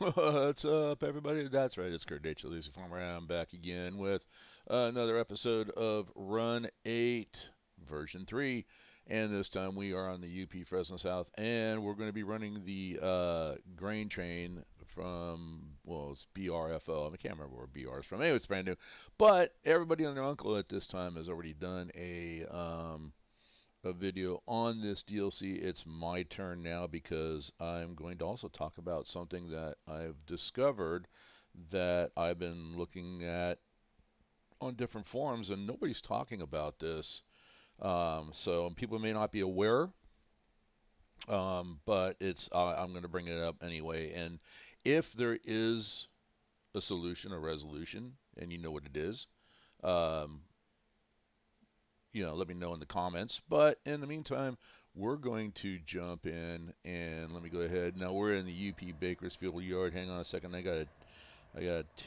What's up, everybody? That's right, it's Kurt H. Lazy Farmer. I'm back again with another episode of Run 8, version 3. And this time we are on the UP Fresno South, and we're going to be running the grain train from, well, it's BRFO. I can't remember where BR is from. Anyway, it's brand new. But everybody and their uncle at this time has already done a video on this DLC. It's my turn now because I'm going to also talk about something that I've discovered that I've been looking at on different forums, and nobody's talking about this. So people may not be aware, but I'm going to bring it up anyway. And if there is a solution, a resolution, and you know what it is, um, let me know in the comments. But in the meantime, we're going to jump in and let me go ahead. Now we're in the UP Bakersfield yard. Hang on a second. I got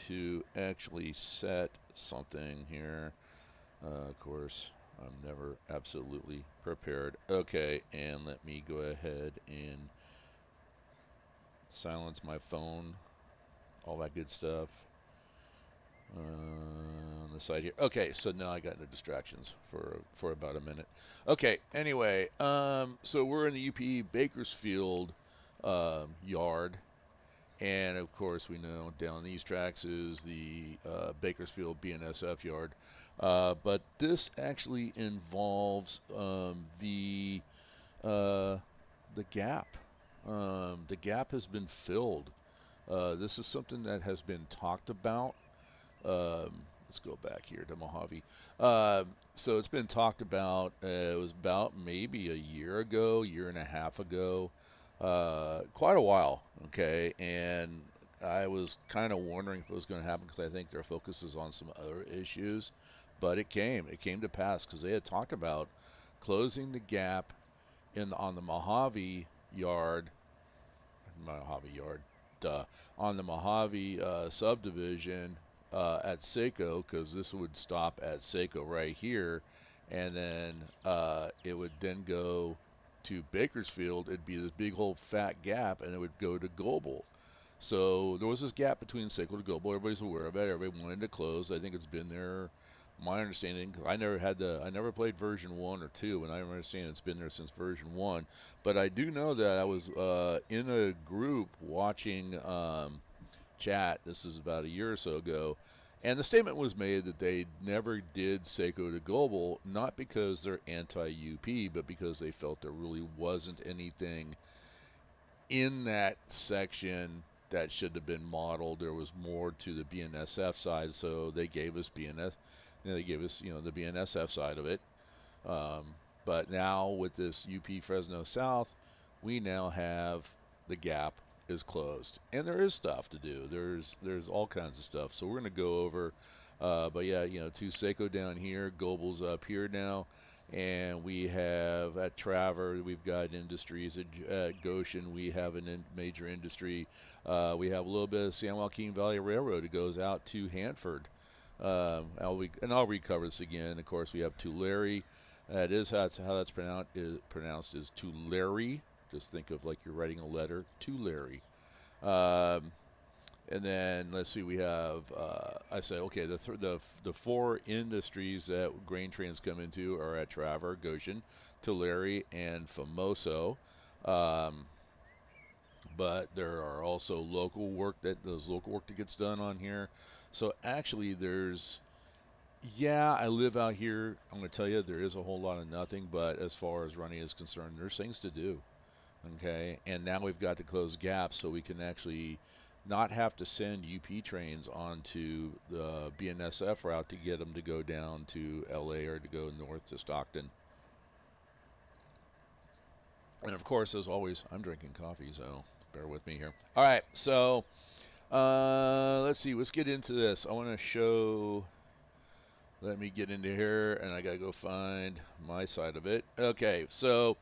to actually set something here. Of course, I'm never absolutely prepared. Okay, and let me go ahead and silence my phone. All that good stuff. On the side here. Okay, so now I got no distractions for about a minute. Okay, anyway, so we're in the UP Bakersfield yard, and of course we know down these tracks is the Bakersfield BNSF yard. But this actually involves uh, the gap. The gap has been filled. This is something that has been talked about. Let's go back here to Mojave. So it's been talked about. It was about maybe a year ago, year and a half ago, quite a while. Okay, and I was kind of wondering if it was going to happen because I think their focus is on some other issues. But it came. It came to pass because they had talked about closing the gap in on the Mojave Yard, duh, on the Mojave subdivision at Seco, because this would stop at Seco right here, and then it would then go to Bakersfield. It'd be this big old fat gap, and it would go to Global. So there was this gap between Seco to Global. Everybody's aware of it. Everybody wanted to close. I think it's been there. My understanding, 'cause I never played version 1 or 2, and I understand it's been there since version 1. But I do know that I was in a group watching chat. This is about a year or so ago, and the statement was made that they never did Seiko to Global, not because they're anti-UP, but because they felt there really wasn't anything in that section that should have been modeled. There was more to the BNSF side, so they gave us BNS. They gave us, the BNSF side of it. Um, but now with this UP Fresno South, we now have the gap is closed, and there is stuff to do. There's all kinds of stuff. So we're gonna go over. But yeah, to Seiko down here, Goebel's up here now, and we have at Traver, we've got industries at Goshen. We have a major industry. We have a little bit of San Joaquin Valley Railroad. It goes out to Hanford. I'll recover this again. Of course, we have Tulare. That is how that's pronounced is Tulare. Just think of like you're writing a letter, Tulare. Um, and then let's see, we have I say okay, the four industries that grain trains come into are at Traver, Goshen, Tulare, and Famoso. Um, but there are also local work that gets done on here. So actually, I live out here. I'm going to tell you, there is a whole lot of nothing, but as far as running is concerned, there's things to do. Okay, and now we've got to close gaps so we can actually not have to send UP trains onto the BNSF route to get them to go down to LA or to go north to Stockton. And of course, as always, I'm drinking coffee, so bear with me here. All right, so let's see. Let's get into this. I want to show. Let me get into here, and I gotta go find my side of it. Okay, so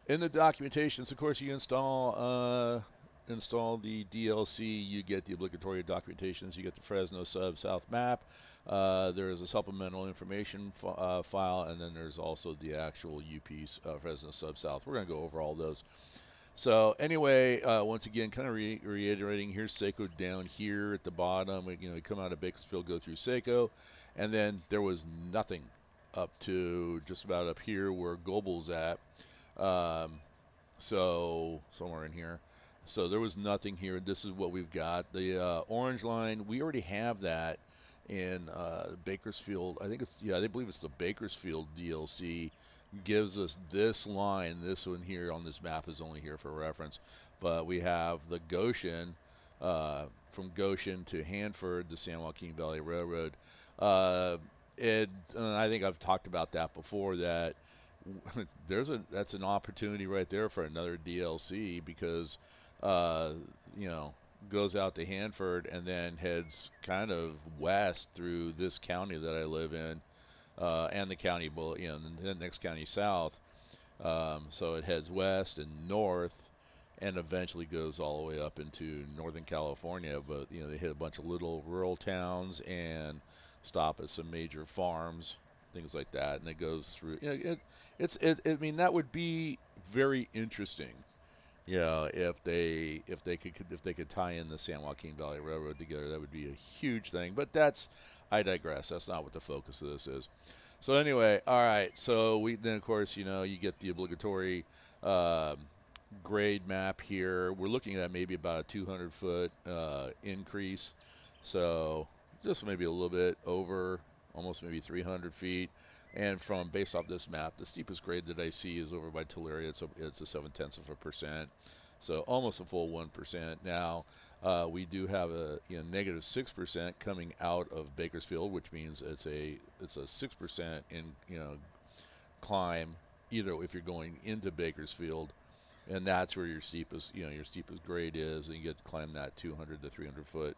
in the documentations, of course, you install the DLC. You get the obligatory documentations. You get the Fresno South map. There is a supplemental information file, and then there's also the actual UP Fresno South. We're gonna go over all those. So anyway, once again, kind of reiterating, here's Seiko down here at the bottom. We come out of Bakersfield, go through Seiko, and then there was nothing up to just about up here where Goebel's at. Um, so somewhere in here. So there was nothing here. This is what we've got. The orange line, we already have that in Bakersfield. I think I believe it's the Bakersfield DLC. Gives us this line. This one here on this map is only here for reference. But we have the Goshen, from Goshen to Hanford, the San Joaquin Valley Railroad. Uh, I think I've talked about that before. That that's an opportunity right there for another DLC because uh, you know goes out to Hanford and then heads kind of west through this county that I live in, and the county the next county south. So it heads west and north and eventually goes all the way up into Northern California. But they hit a bunch of little rural towns and stop at some major farms, things like that, and it goes through. I mean, that would be very interesting. If they could tie in the San Joaquin Valley Railroad together, that would be a huge thing. But I digress. That's not what the focus of this is. So anyway, all right. So then of course you get the obligatory um, grade map here. We're looking at maybe about a 200 foot increase. So just maybe a little bit over, almost maybe 300 feet. And based off this map, the steepest grade that I see is over by Tulare. It's a 7/10%. So almost a full 1%. Now, we do have a negative 6% coming out of Bakersfield, which means it's a 6% in climb either if you're going into Bakersfield, and that's where your steepest grade is, and you get to climb that 200 to 300 foot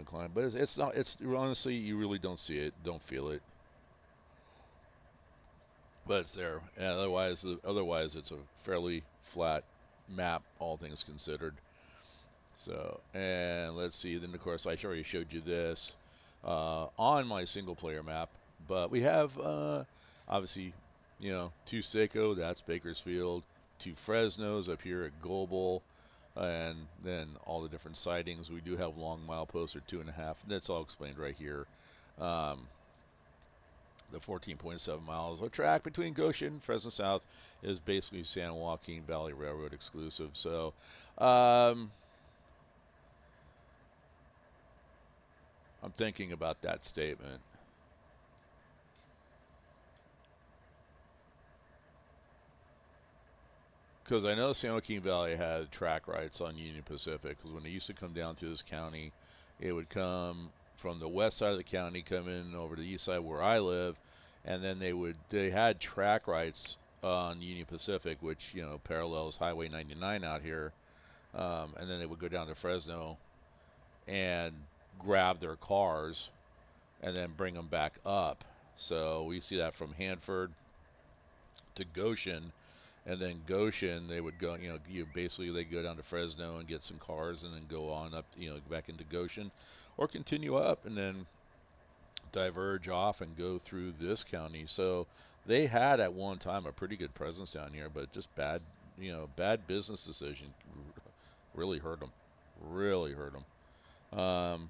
climb. But it's not it's honestly you really don't see it, don't feel it, but it's there. And otherwise it's a fairly flat map, all things considered. So, and let's see. Then of course I already showed you this on my single player map, but we have obviously two Seiko, that's Bakersfield, two Fresnos up here at Global, and then all the different sightings. We do have long mileposts or 2.5. That's all explained right here. Um, the 14.7 miles of track between Goshen and Fresno South is basically San Joaquin Valley Railroad exclusive. So, I'm thinking about that statement because I know San Joaquin Valley had track rights on Union Pacific. Because when it used to come down through this county, it would come from the west side of the county, come in over to the east side where I live, and then they had track rights on Union Pacific, which parallels Highway 99 out here, and then they would go down to Fresno and grab their cars and then bring them back up. So we see that from Hanford to Goshen, and then Goshen they would go, basically they go down to Fresno and get some cars, and then go on up, back into Goshen, or continue up and then diverge off and go through this county. So they had at one time a pretty good presence down here, but just bad business decision really hurt them, really hurt them.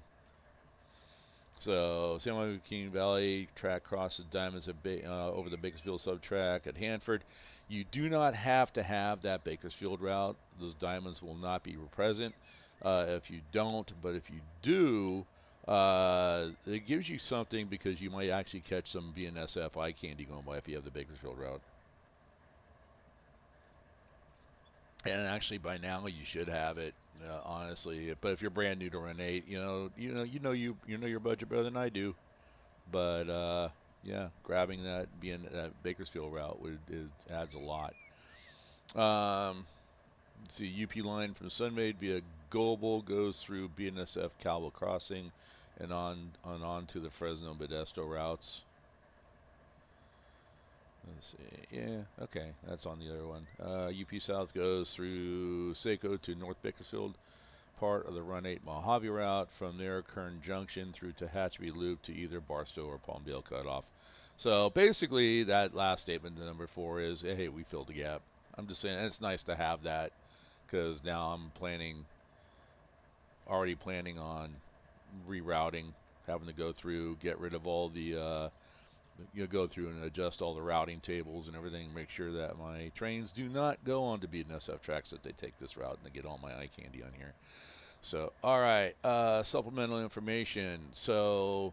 So San Joaquin Valley track crosses Diamonds over the Bakersfield subtrack at Hanford. You do not have to have that Bakersfield route. Those diamonds will not be present if you don't. But if you do, it gives you something because you might actually catch some BNSF eye candy going by if you have the Bakersfield route. And actually, by now you should have it, honestly. But if you're brand new to Run 8, you know your budget better than I do. But yeah, grabbing that Bakersfield route adds a lot. Let's see, UP line from Sunmaid via Global goes through BNSF Calvo Crossing and on to the Fresno Modesto routes. Let's see. Yeah, okay, that's on the other one. UP South goes through Seiko to North Bakersfield, part of the Run 8 Mojave route. From there, Kern Junction through Tehachapi Loop to either Barstow or Palmdale Cutoff. So basically, that last statement, the number 4, is hey, we filled the gap. I'm just saying, and it's nice to have that because now I'm already planning on rerouting, having to go through, get rid of all the, go through and adjust all the routing tables and everything, make sure that my trains do not go on to BNSF tracks, that they take this route and they get all my eye candy on here. So, all right, supplemental information. So,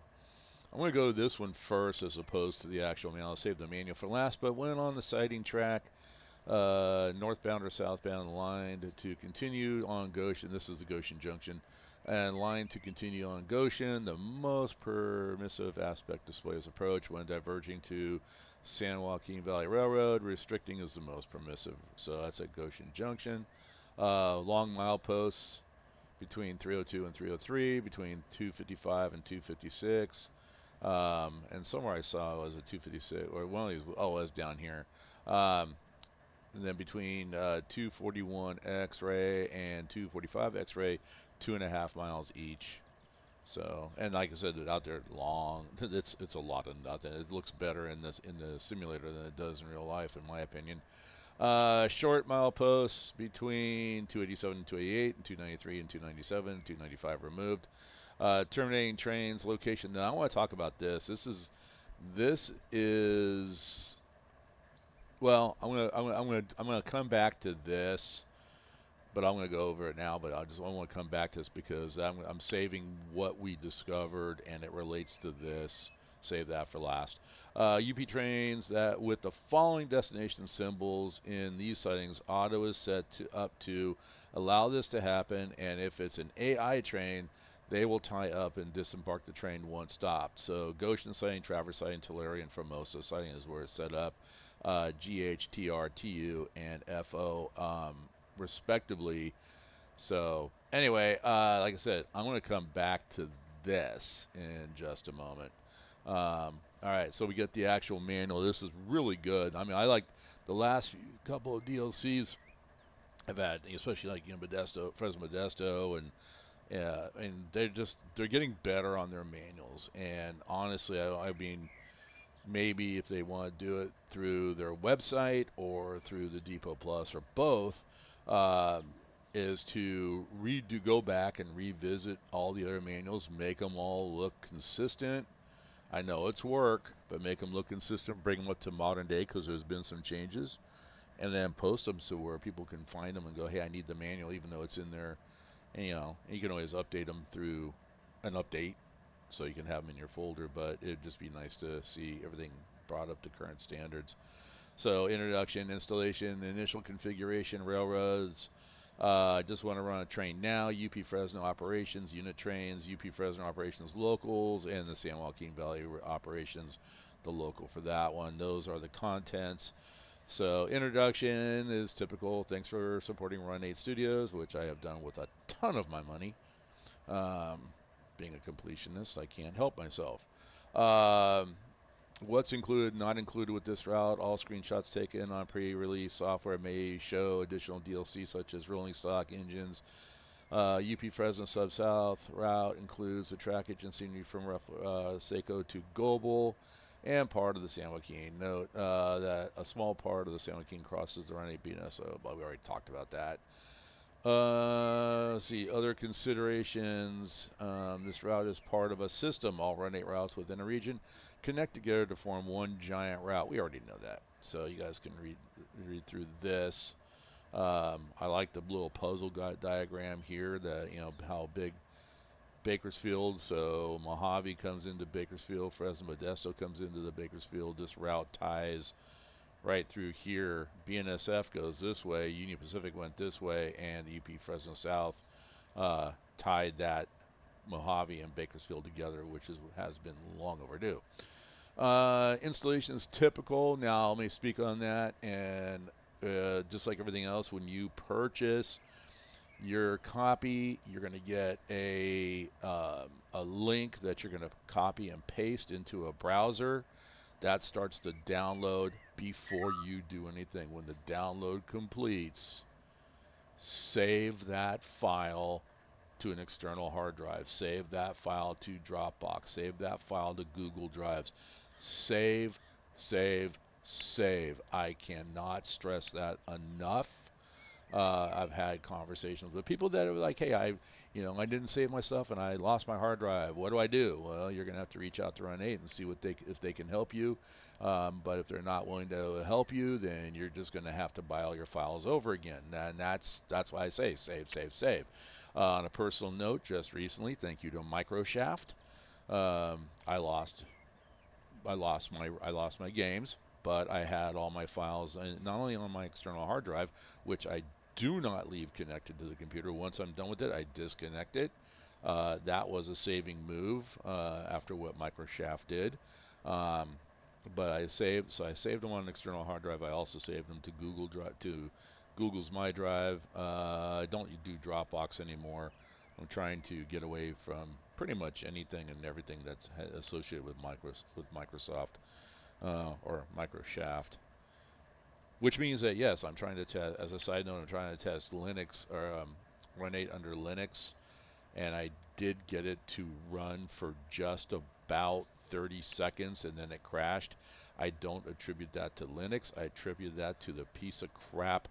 I'm going to go to this one first as opposed to the actual manual. I'll save the manual for last, but went on the sighting track, northbound or southbound line to continue on Goshen. This is the Goshen Junction. And line to continue on Goshen. The most permissive aspect displays approach when diverging to San Joaquin Valley Railroad. Restricting is the most permissive. So that's at Goshen Junction. Long mileposts between 302 and 303, between 255 and 256. And somewhere I saw it was a 256, or one of these, oh, it was down here. And then between 241 X-ray and 245 X-ray, 2.5 miles each. So, and like I said, out there long, it's a lot out there. It looks better in the simulator than it does in real life, in my opinion. Short mile posts between 287 and 288, and 293 and 297, 295 removed. Terminating trains location. Now I want to talk about this. This is well. I'm gonna come back to this, but I'm gonna go over it now. But I want to come back to this because I'm saving what we discovered and it relates to this. Save that for last. UP trains that with the following destination symbols in these sightings, auto is set to up to allow this to happen, and if it's an AI train, they will tie up and disembark the train once stopped. So Goshen sighting, Traverse sighting, Tulare, and Formosa sighting is where it's set up. GHTRTU and FO respectively. So anyway, like I said, I'm going to come back to this in just a moment. All right, so we get the actual manual. This is really good. I mean, I like the last couple of DLCs I've had, especially like Modesto, Fresno Modesto, and they're getting better on their manuals. And honestly, I mean, maybe if they want to do it through their website or through the Depot Plus or both, um, is to go back and revisit all the other manuals, make them all look consistent. I know it's work, but make them look consistent, bring them up to modern day because there's been some changes, and then post them so where people can find them and go, hey, I need the manual, even though it's in there. And you can always update them through an update so you can have them in your folder, but it'd just be nice to see everything brought up to current standards. So introduction, installation, initial configuration, railroads. I just want to run a train now. UP Fresno operations, unit trains, UP Fresno operations locals, and the San Joaquin Valley operations, the local for that one. Those are the contents. So introduction is typical. Thanks for supporting Run 8 Studios, which I have done with a ton of my money. Um, Being a completionist, I can't help myself. Um, what's included, not included with this route? All screenshots taken on pre-release software may show additional DLC such as rolling stock engines. UP Fresno Sub South route includes the trackage and scenery from Seco to Gobel and part of the San Joaquin. Note that a small part of the San Joaquin crosses the Run 8 BNSO, but we already talked about that. Let's see, other considerations. This route is part of a system. All Run 8 routes within a region connect together to form one giant route. We already know that, so you guys can read through this. I like the little puzzle diagram here. That how big Bakersfield. So Mojave comes into Bakersfield. Fresno Modesto comes into the Bakersfield. This route ties right through here. BNSF goes this way, Union Pacific went this way, and the UP Fresno South tied that Mojave and Bakersfield together, which has been long overdue. Installation is typical. Now let me speak on that, and just like everything else, when you purchase your copy, you're going to get a link that you're going to copy and paste into a browser. That starts the download before you do anything. When the download completes, save that file to an external hard drive. Save that file to Dropbox. Save that file to Google Drives. Save, save, save. I cannot stress that enough. I've had conversations with people that are like, "Hey, I didn't save my stuff and I lost my hard drive. What do I do?" Well, you're gonna have to reach out to Run 8 and see if they can help you. But if they're not willing to help you, then you're just gonna have to buy all your files over again. And that's why I say save, save, save. On a personal note, just recently, thank you to Microshaft, I lost my games, but I had all my files not only on my external hard drive, which I do not leave connected to the computer. Once I'm done with it, I disconnect it. That was a saving move after what Microshaft did. Um, but I saved them on an external hard drive. I also saved them to Google's My Drive. I don't do Dropbox anymore. I'm trying to get away from pretty much anything and everything that's associated with Microsoft or Microshaft. Which means that yes, I'm trying to test. As a side note, I'm trying to test Linux or Run 8 under Linux, and I did get it to run for just about 30 seconds, and then it crashed. I don't attribute that to Linux. I attribute that to the piece of crap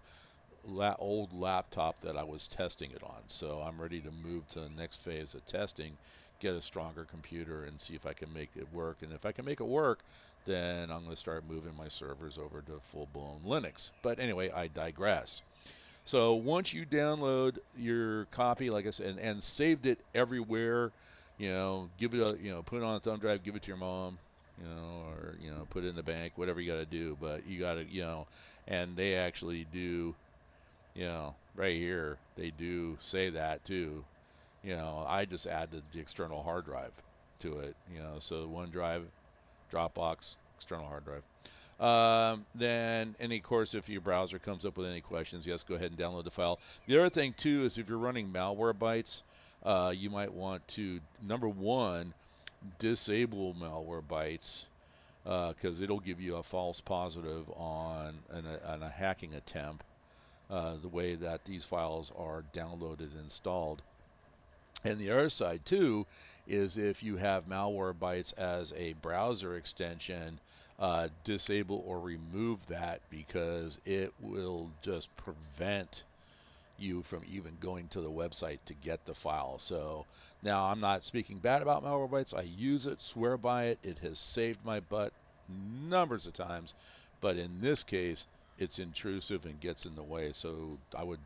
old laptop that I was testing it on. So I'm ready to move to the next phase of testing, get a stronger computer, and see if I can make it work. And if I can make it work, then I'm going to start moving my servers over to full-blown Linux. But anyway, I digress. So once you download your copy, like I said, and saved it everywhere, give it put it on a thumb drive, give it to your mom, or put it in the bank, whatever you got to do. But you got to, and they actually do, right here, they do say that too. I just added the external hard drive to it. So OneDrive, Dropbox, external hard drive. Then, of course, if your browser comes up with any questions, yes, go ahead and download the file. The other thing, too, is if you're running Malwarebytes, you might want to, number one, disable Malwarebytes because it'll give you a false positive on a hacking attempt, the way that these files are downloaded and installed. And the other side, too, is if you have Malwarebytes as a browser extension, disable or remove that because it will just prevent you from even going to the website to get the file. So now I'm not speaking bad about Malwarebytes. I use it, swear by it. It has saved my butt numbers of times. But in this case, it's intrusive and gets in the way. So I would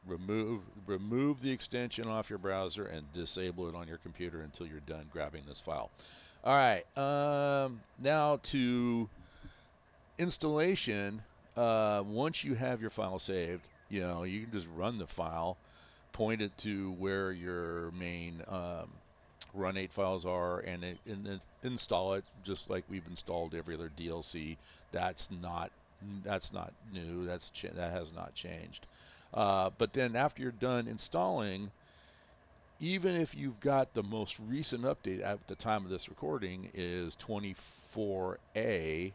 remove the extension off your browser and disable it on your computer until you're done grabbing this file. All right, now to installation. Once you have your file saved, you can just run the file, point it to where your main Run 8 files are, and install it just like we've installed every other DLC. That's not new. That has not changed. But then after you're done installing, even if you've got the most recent update at the time of this recording is 24A,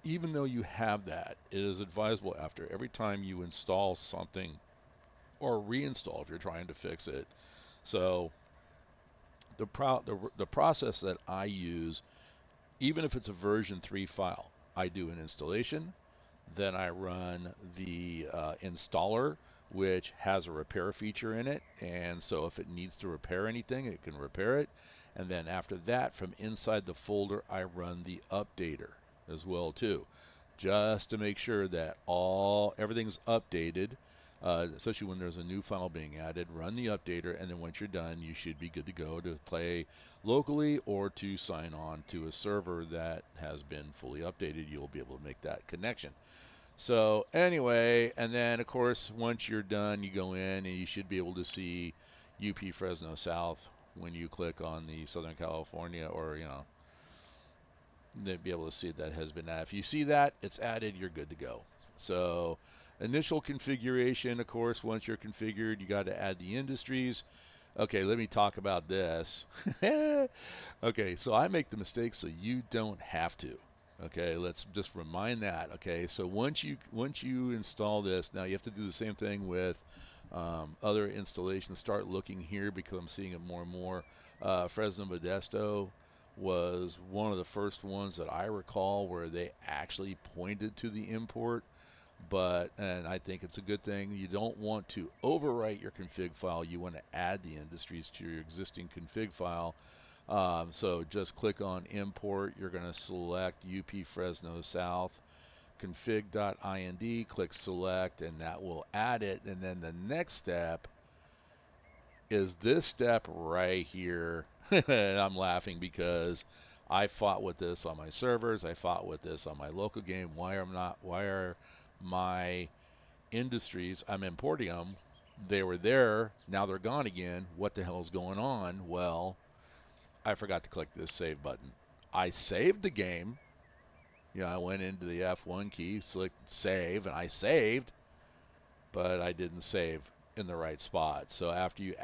even though you have that, it is advisable after every time you install something or reinstall if you're trying to fix it. So the process that I use, even if it's a version 3 file, I do an installation, then I run the installer, which has a repair feature in it. And so if it needs to repair anything, it can repair it. And then after that, from inside the folder, I run the updater as well too, just to make sure that everything's updated. Especially when there's a new file being added, run the updater, and then once you're done, you should be good to go to play locally or to sign on to a server that has been fully updated. You'll be able to make that connection. So anyway, and then of course once you're done, you go in and you should be able to see UP Fresno South when you click on the Southern California, or they'd be able to see that has been added. If you see that it's added, you're good to go. So initial configuration, of course, once you're configured, you got to add the industries. Okay, let me talk about this. Okay, so I make the mistake so you don't have to. Okay, let's just remind that. Okay, so once you install this, now you have to do the same thing with other installations. Start looking here because I'm seeing it more and more. Fresno Modesto. was one of the first ones that I recall where they actually pointed to the import. And I think it's a good thing. You don't want to overwrite your config file. You want to add the industries to your existing config file. So just click on import. You're going to select UP Fresno South config.ind, click select, and that will add it. And then the next step is this step right here. And I'm laughing because I fought with this on my servers. I fought with this on my local game. Why are my industries, I'm importing them. They were there. Now they're gone again. What the hell is going on? Well, I forgot to click this save button. I saved the game. I went into the F1 key, selected save, and I saved, but I didn't save in the right spot. So after you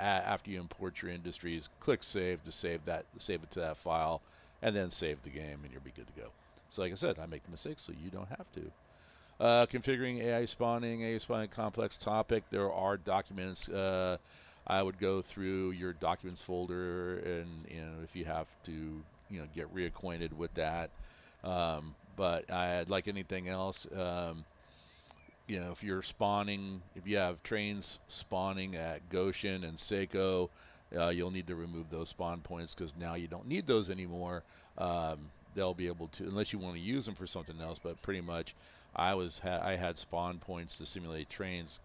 import your industries, click save to save it to that file, and then save the game, and you'll be good to go. So like I said, I make the mistakes so you don't have to. Configuring AI spawning complex topic. There are documents. I would go through your documents folder, and if you have to, get reacquainted with that. But like anything else, if you're spawning, if you have trains spawning at Goshen and Seiko, you'll need to remove those spawn points because now you don't need those anymore. They'll be able to, unless you want to use them for something else. But pretty much, I had spawn points to simulate trains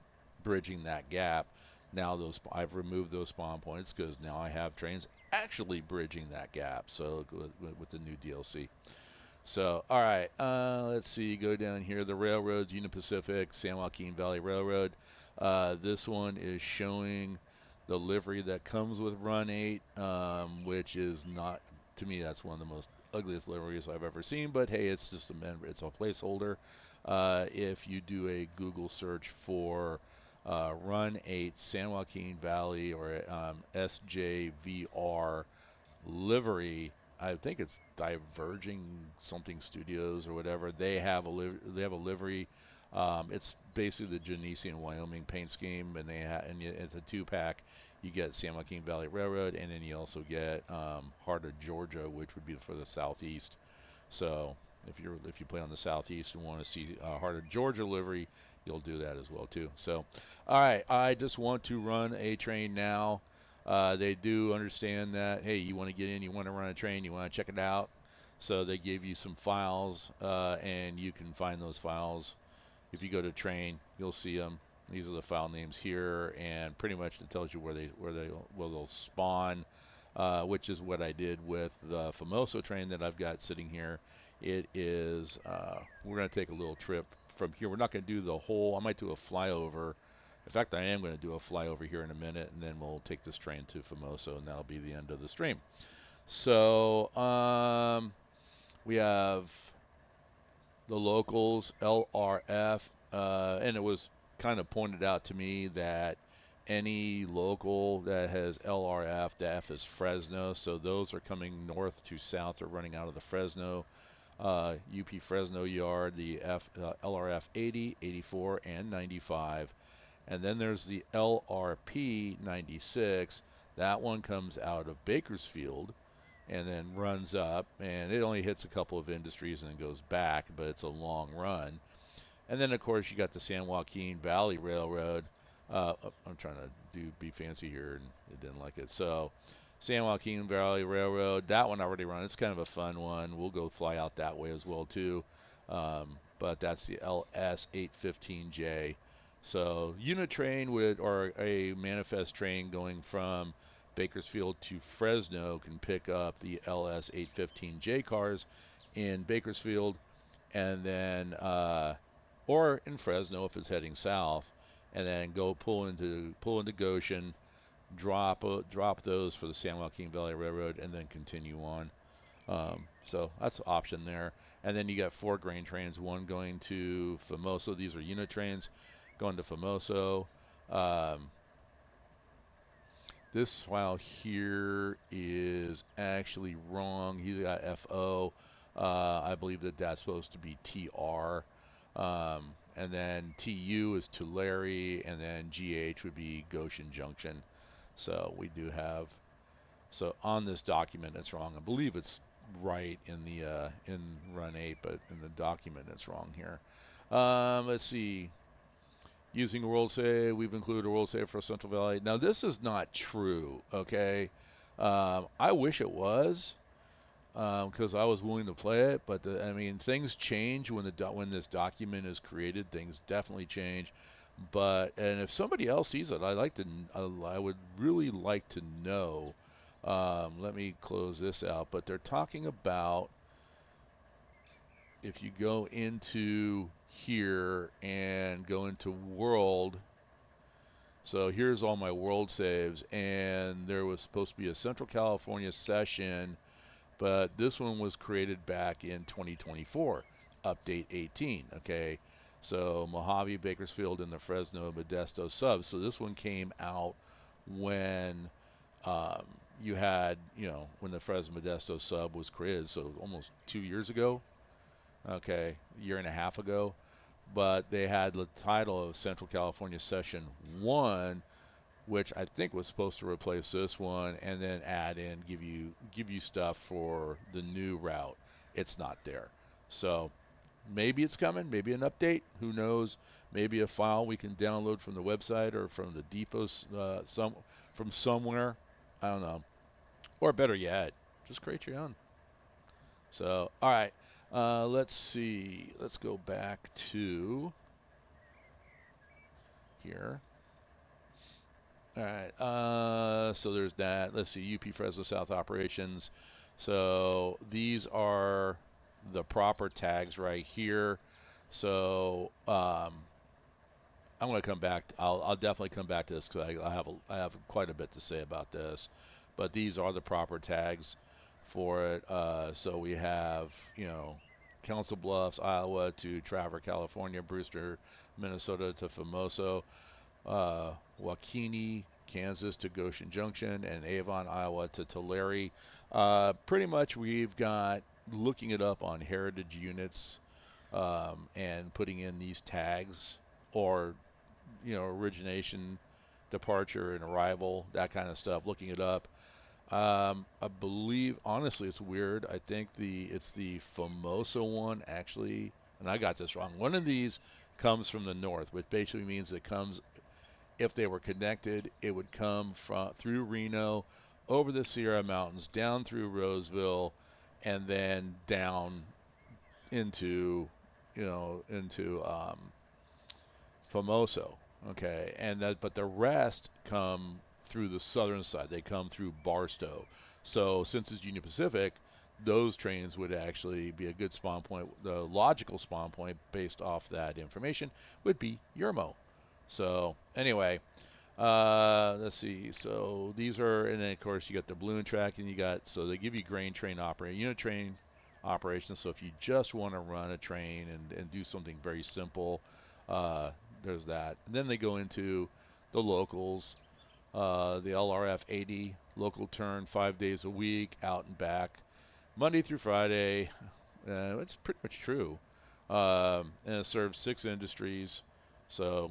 bridging that gap. Now I've removed those spawn points because now I have trains actually bridging that gap. So with the new DLC. So, all right, let's see. Go down here. The railroads, Union Pacific, San Joaquin Valley Railroad. This one is showing the livery that comes with Run 8, which is not, to me, that's one of the most ugliest liveries I've ever seen. But hey, it's just it's a placeholder. If you do a Google search for Run 8 San Joaquin Valley or SJVR livery, I think it's Diverging something Studios or whatever. They have a livery. It's basically the Genesee and Wyoming paint scheme, and it's a 2-pack. You get San Joaquin Valley Railroad, and then you also get Heart of Georgia, which would be for the southeast. So if you play on the southeast and want to see Heart of Georgia livery, you'll do that as well too. So, all right, I just want to run a train now. They do understand that, hey, you want to get in, you want to run a train, you want to check it out. So they give you some files, and you can find those files. If you go to train, you'll see them. These are the file names here, and pretty much it tells you where they'll spawn, which is what I did with the Famoso train that I've got sitting here. It is, we're going to take a little trip from here. We're not going to do the whole, I might do a flyover. In fact, I am going to do a flyover here in a minute, and then we'll take this train to Famoso, and that'll be the end of the stream. So, we have the locals, LRF, and it was kind of pointed out to me that any local that has LRF, the F is Fresno, so those are coming north to south. They're running out of the Fresno, UP Fresno yard, the LRF 80, 84, and 95. And then there's the LRP 96. That one comes out of Bakersfield and then runs up, and it only hits a couple of industries and then goes back, but it's a long run. And then, of course, you got the San Joaquin Valley Railroad. I'm trying to be fancy here, and it didn't like it. So, San Joaquin Valley Railroad, that one already run. It's kind of a fun one. We'll go fly out that way as well, too. But that's the LS815J. So, unit train or a manifest train going from Bakersfield to Fresno can pick up the LS815J cars in Bakersfield, and then or in Fresno if it's heading south, and then go pull into Goshen, drop those for the San Joaquin Valley Railroad, and then continue on. So that's an option there. And then you got 4 grain trains, one going to Famoso. These are unit trains going to Famoso. This file here is actually wrong. He's got FO. I believe that's supposed to be TR. And then TU is Tulare, and then GH would be Goshen Junction. So we do have, so on this document it's wrong. I believe it's right in the in Run 8, but in the document it's wrong here. Let's see. Using a world save, we've included a world save for Central Valley. Now this is not true. Okay, I wish it was because I was willing to play it, but I mean things change when when this document is created. Things definitely change. But and if somebody else sees it, I would really like to know. Let me close this out. But they're talking about if you go into here and go into world. So here's all my world saves, and there was supposed to be a Central California session, but this one was created back in 2024, update 18. Okay, so Mojave, Bakersfield, and the Fresno Modesto subs. So this one came out when um, you had, when the Fresno Modesto sub was created, so almost 2 years ago. Okay, a year and a half ago. But they had the title of Central California Session 1, which I think was supposed to replace this one and then add in give you stuff for the new route. It's not there. So maybe it's coming, maybe an update, who knows? Maybe a file we can download from the website or from the depots from somewhere. I don't know. Or better yet, just create your own. So, all right. Let's see. Let's go back to here. All right. So there's that. Let's see. UP Fresno South operations. So these are the proper tags right here. So I'm going to come back. I'll definitely come back to this because I have quite a bit to say about this. But these are the proper tags for it. So we have Council Bluffs, Iowa to Traver, California, Brewster, Minnesota to Famoso, Waukene, Kansas to Goshen Junction, and Avon, Iowa to Tulare. Pretty much we've got looking it up on heritage units and putting in these tags or origination, departure, and arrival, that kind of stuff. Looking it up. I believe, honestly, it's weird. I think it's the Famoso one actually, and I got this wrong. One of these comes from the north, which basically means it comes if they were connected, it would come from through Reno, over the Sierra Mountains, down through Roseville, and then down into, into Famoso. Okay, and but the rest come through the southern side. They come through Barstow. So since it's Union Pacific, those trains would actually be a good spawn point. The logical spawn point based off that information would be Yermo. So anyway, let's see. So these are, and then of course you got the balloon track, and you got, so they give you grain train operating, unit train operations. So if you just want to run a train and do something very simple, there's that. And then they go into the locals, the LRF 80 local turn, 5 days a week, out and back, Monday through Friday. It's pretty much true. And it serves 6 industries. So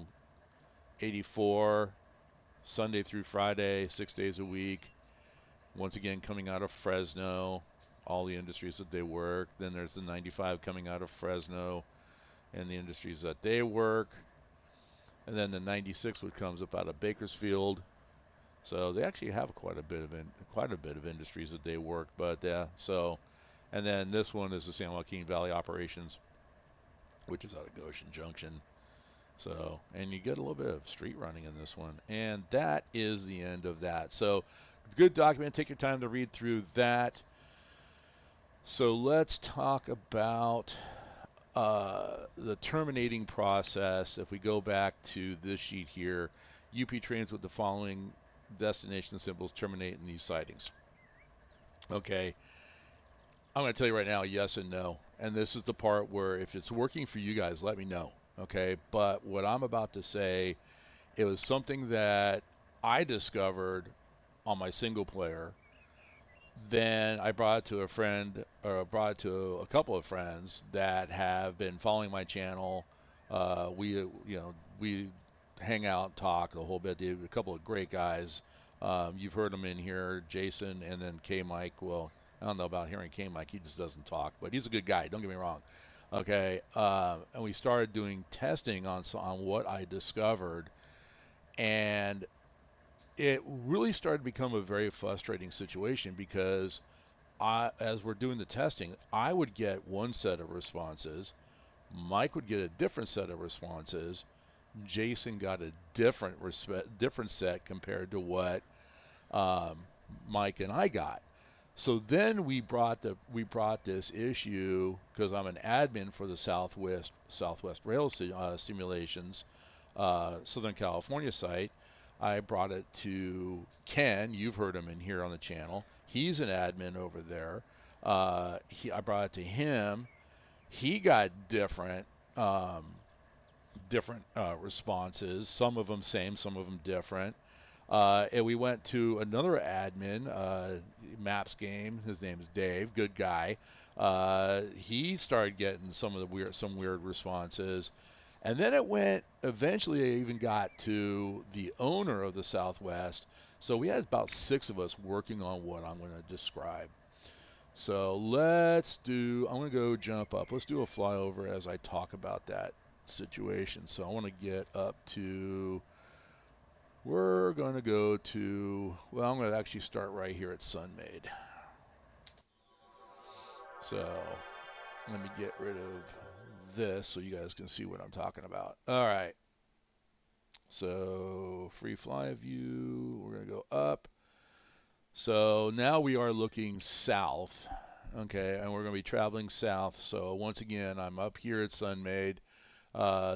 84 Sunday through Friday, 6 days a week. Once again, coming out of Fresno, all the industries that they work. Then there's the 95 coming out of Fresno and the industries that they work. And then the 96 which comes up out of Bakersfield. So they actually have quite a bit of industries that they work. But so, and then this one is the San Joaquin Valley operations, which is out of Goshen Junction. So, and you get a little bit of street running in this one. And that is the end of that. So, good document. Take your time to read through that. So, let's talk about the terminating process. If we go back to this sheet here, UP trains with the following destination symbols terminate in these sightings. Okay. I'm going to tell you right now, yes and no. And this is the part where if it's working for you guys, let me know. Okay. But what I'm about to say, it was something that I discovered on my single player. Then I brought it to a friend, or brought it to a couple of friends that have been following my channel. We hang out, talk a whole bit. A couple of great guys. You've heard them in here, Jason, and then K Mike. Well, I don't know about Hearing King Mike. He just doesn't talk, but he's a good guy. Don't get me wrong. Okay, and we started doing testing on what I discovered, and it really started to become a very frustrating situation because as we're doing the testing, I would get one set of responses, Mike would get a different set of responses, Jason got a different set compared to what um, Mike and I got. So then we brought this issue because I'm an admin for the Southwest Rail Simulations Southern California site. I brought it to Ken. You've heard him in here on the channel. He's an admin over there. I brought it to him. He got um, different responses. Some of them same, some of them different. And we went to another admin, Maps Game. His name is Dave, good guy. He started getting some weird responses, and then it went. Eventually, I even got to the owner of the Southwest. So we had about 6 of us working on what I'm going to describe. So let's do. I'm going to go jump up. Let's do a flyover as I talk about that situation. So I want to get up to. We're going to go to. Well, I'm going to actually start right here at Sunmade. So let me get rid of this so you guys can see what I'm talking about. All right. So free fly view. We're going to go up. So now we are looking south. Okay, and we're going to be traveling south. So once again, I'm up here at Sunmade.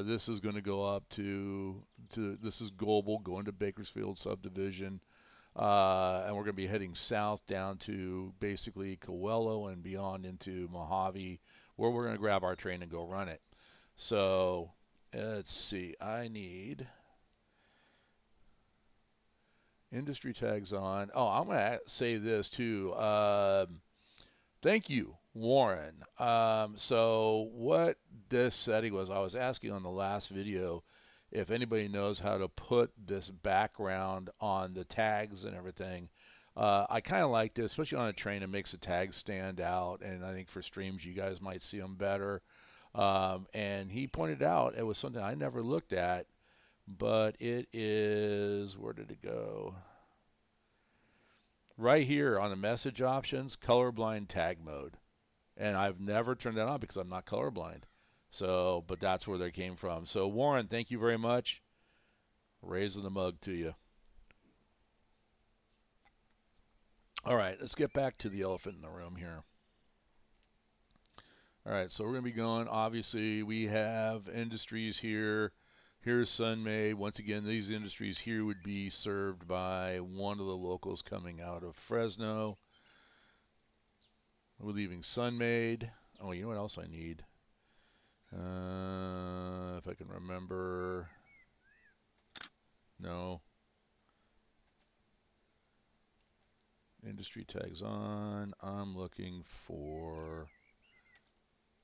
This is going to go up to this is global, going to Bakersfield subdivision, and we're going to be heading south down to basically Coelho and beyond into Mojave, where we're going to grab our train and go run it. So let's see. I need industry tags on. Oh, I'm going to say this too. Thank you, Warren. So what this setting was, I was asking on the last video if anybody knows how to put this background on the tags and everything. I kind of liked it, especially on a train. It makes the tags stand out, and I think for streams you guys might see them better. And he pointed out it was something I never looked at, but it is, where did it go? Right here on the message options, colorblind tag mode. And I've never turned that on because I'm not colorblind. So, but that's where they came from. So, Warren, thank you very much. Raising the mug to you. All right, let's get back to the elephant in the room here. All right, so we're going to be going. Obviously, we have industries here. Here's Sunmade. Once again, these industries here would be served by one of the locals coming out of Fresno. We're leaving Sunmade. Oh, you know what else I need? If I can remember. No. Industry tags on. I'm looking for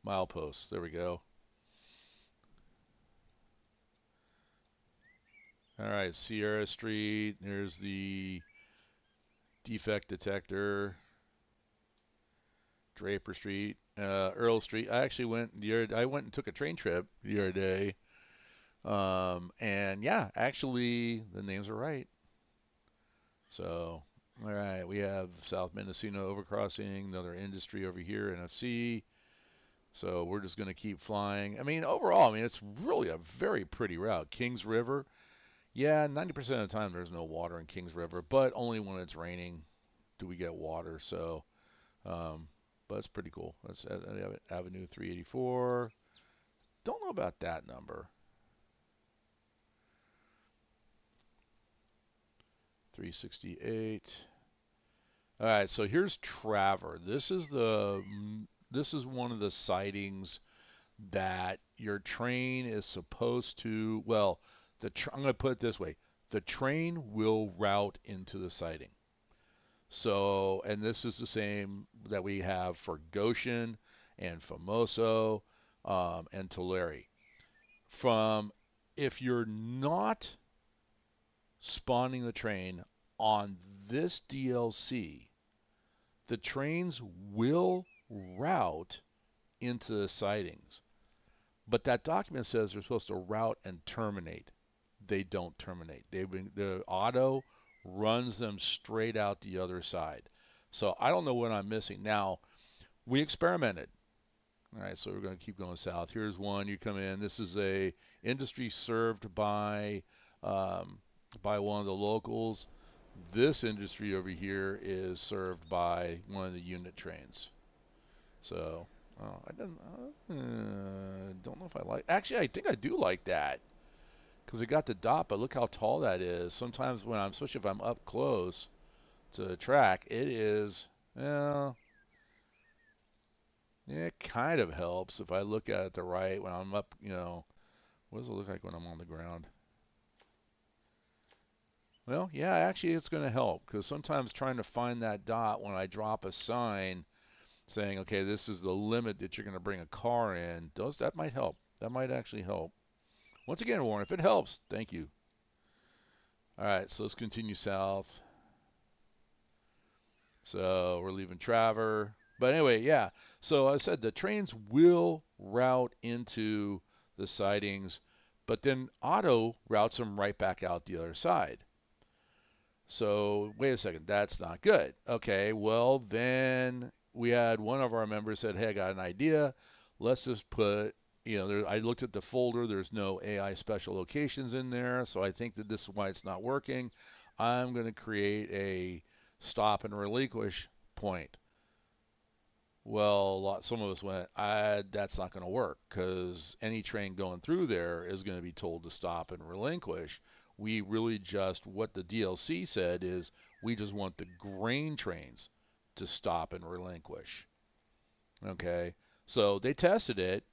mileposts. There we go. All right, Sierra Street. There's the defect detector. Draper Street, Earl Street. I went and took a train trip the other day. And yeah, actually the names are right. So, all right, we have South Mendocino overcrossing, another industry over here, NFC. So we're just going to keep flying. I mean, overall, it's really a very pretty route. Kings River, yeah, 90% of the time there's no water in Kings River, but only when it's raining do we get water. So, um, but it's pretty cool. That's Avenue 384. Don't know about that number. 368. All right, so here's Traver. This is one of the sightings that your train is supposed to. Well, I'm going to put it this way: the train will route into the sighting. So, and this is the same that we have for Goshen and Famoso and Tulare. From If you're not spawning the train on this DLC, The trains will route into the sidings, but that document says they're supposed to route and terminate. They don't terminate. The auto runs them straight out the other side. So I don't know what I'm missing. Now, we experimented. All right, so we're going to keep going south. Here's one. You come in. This is a industry served um, by one of the locals. This industry over here is served by one of the unit trains. So don't know if I like. Actually, I think I do like that because it got the dot. But look how tall that is. Sometimes when I'm, especially if I'm up close to the track, it is. Well, yeah, it kind of helps if I look at it the right when I'm up. What does it look like when I'm on the ground? Well, yeah, actually, it's going to help because sometimes trying to find that dot when I drop a sign saying, okay, this is the limit that you're going to bring a car in, that might help. That might actually help. Once again, Warren, if it helps, thank you. All right, so let's continue south. So we're leaving Traver. But anyway, yeah. So I said the trains will route into the sidings, but then auto routes them right back out the other side. So wait a second, that's not good. Okay, well then we had one of our members said, "Hey, I got an idea. Let's just put, I looked at the folder. There's no AI special locations in there, so I think that this is why it's not working. I'm going to create a stop and relinquish point." Well, some of us went, that's not going to work because any train going through there is going to be told to stop and relinquish. We really just, what the DLC said is, we just want the grain trains to stop and relinquish. Okay? So they tested it,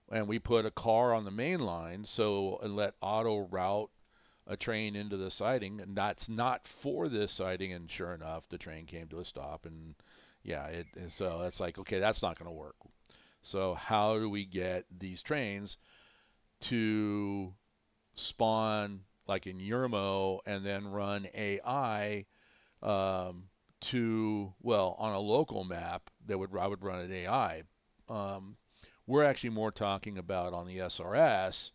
and we put a car on the main line and let auto route a train into the siding, and that's not for this siding. And sure enough, the train came to a stop, and yeah, so it's like, okay, that's not going to work. So how do we get these trains to spawn like in Yermo and then run AI on a local map I would run an AI. Um, we're actually more talking about on the SRS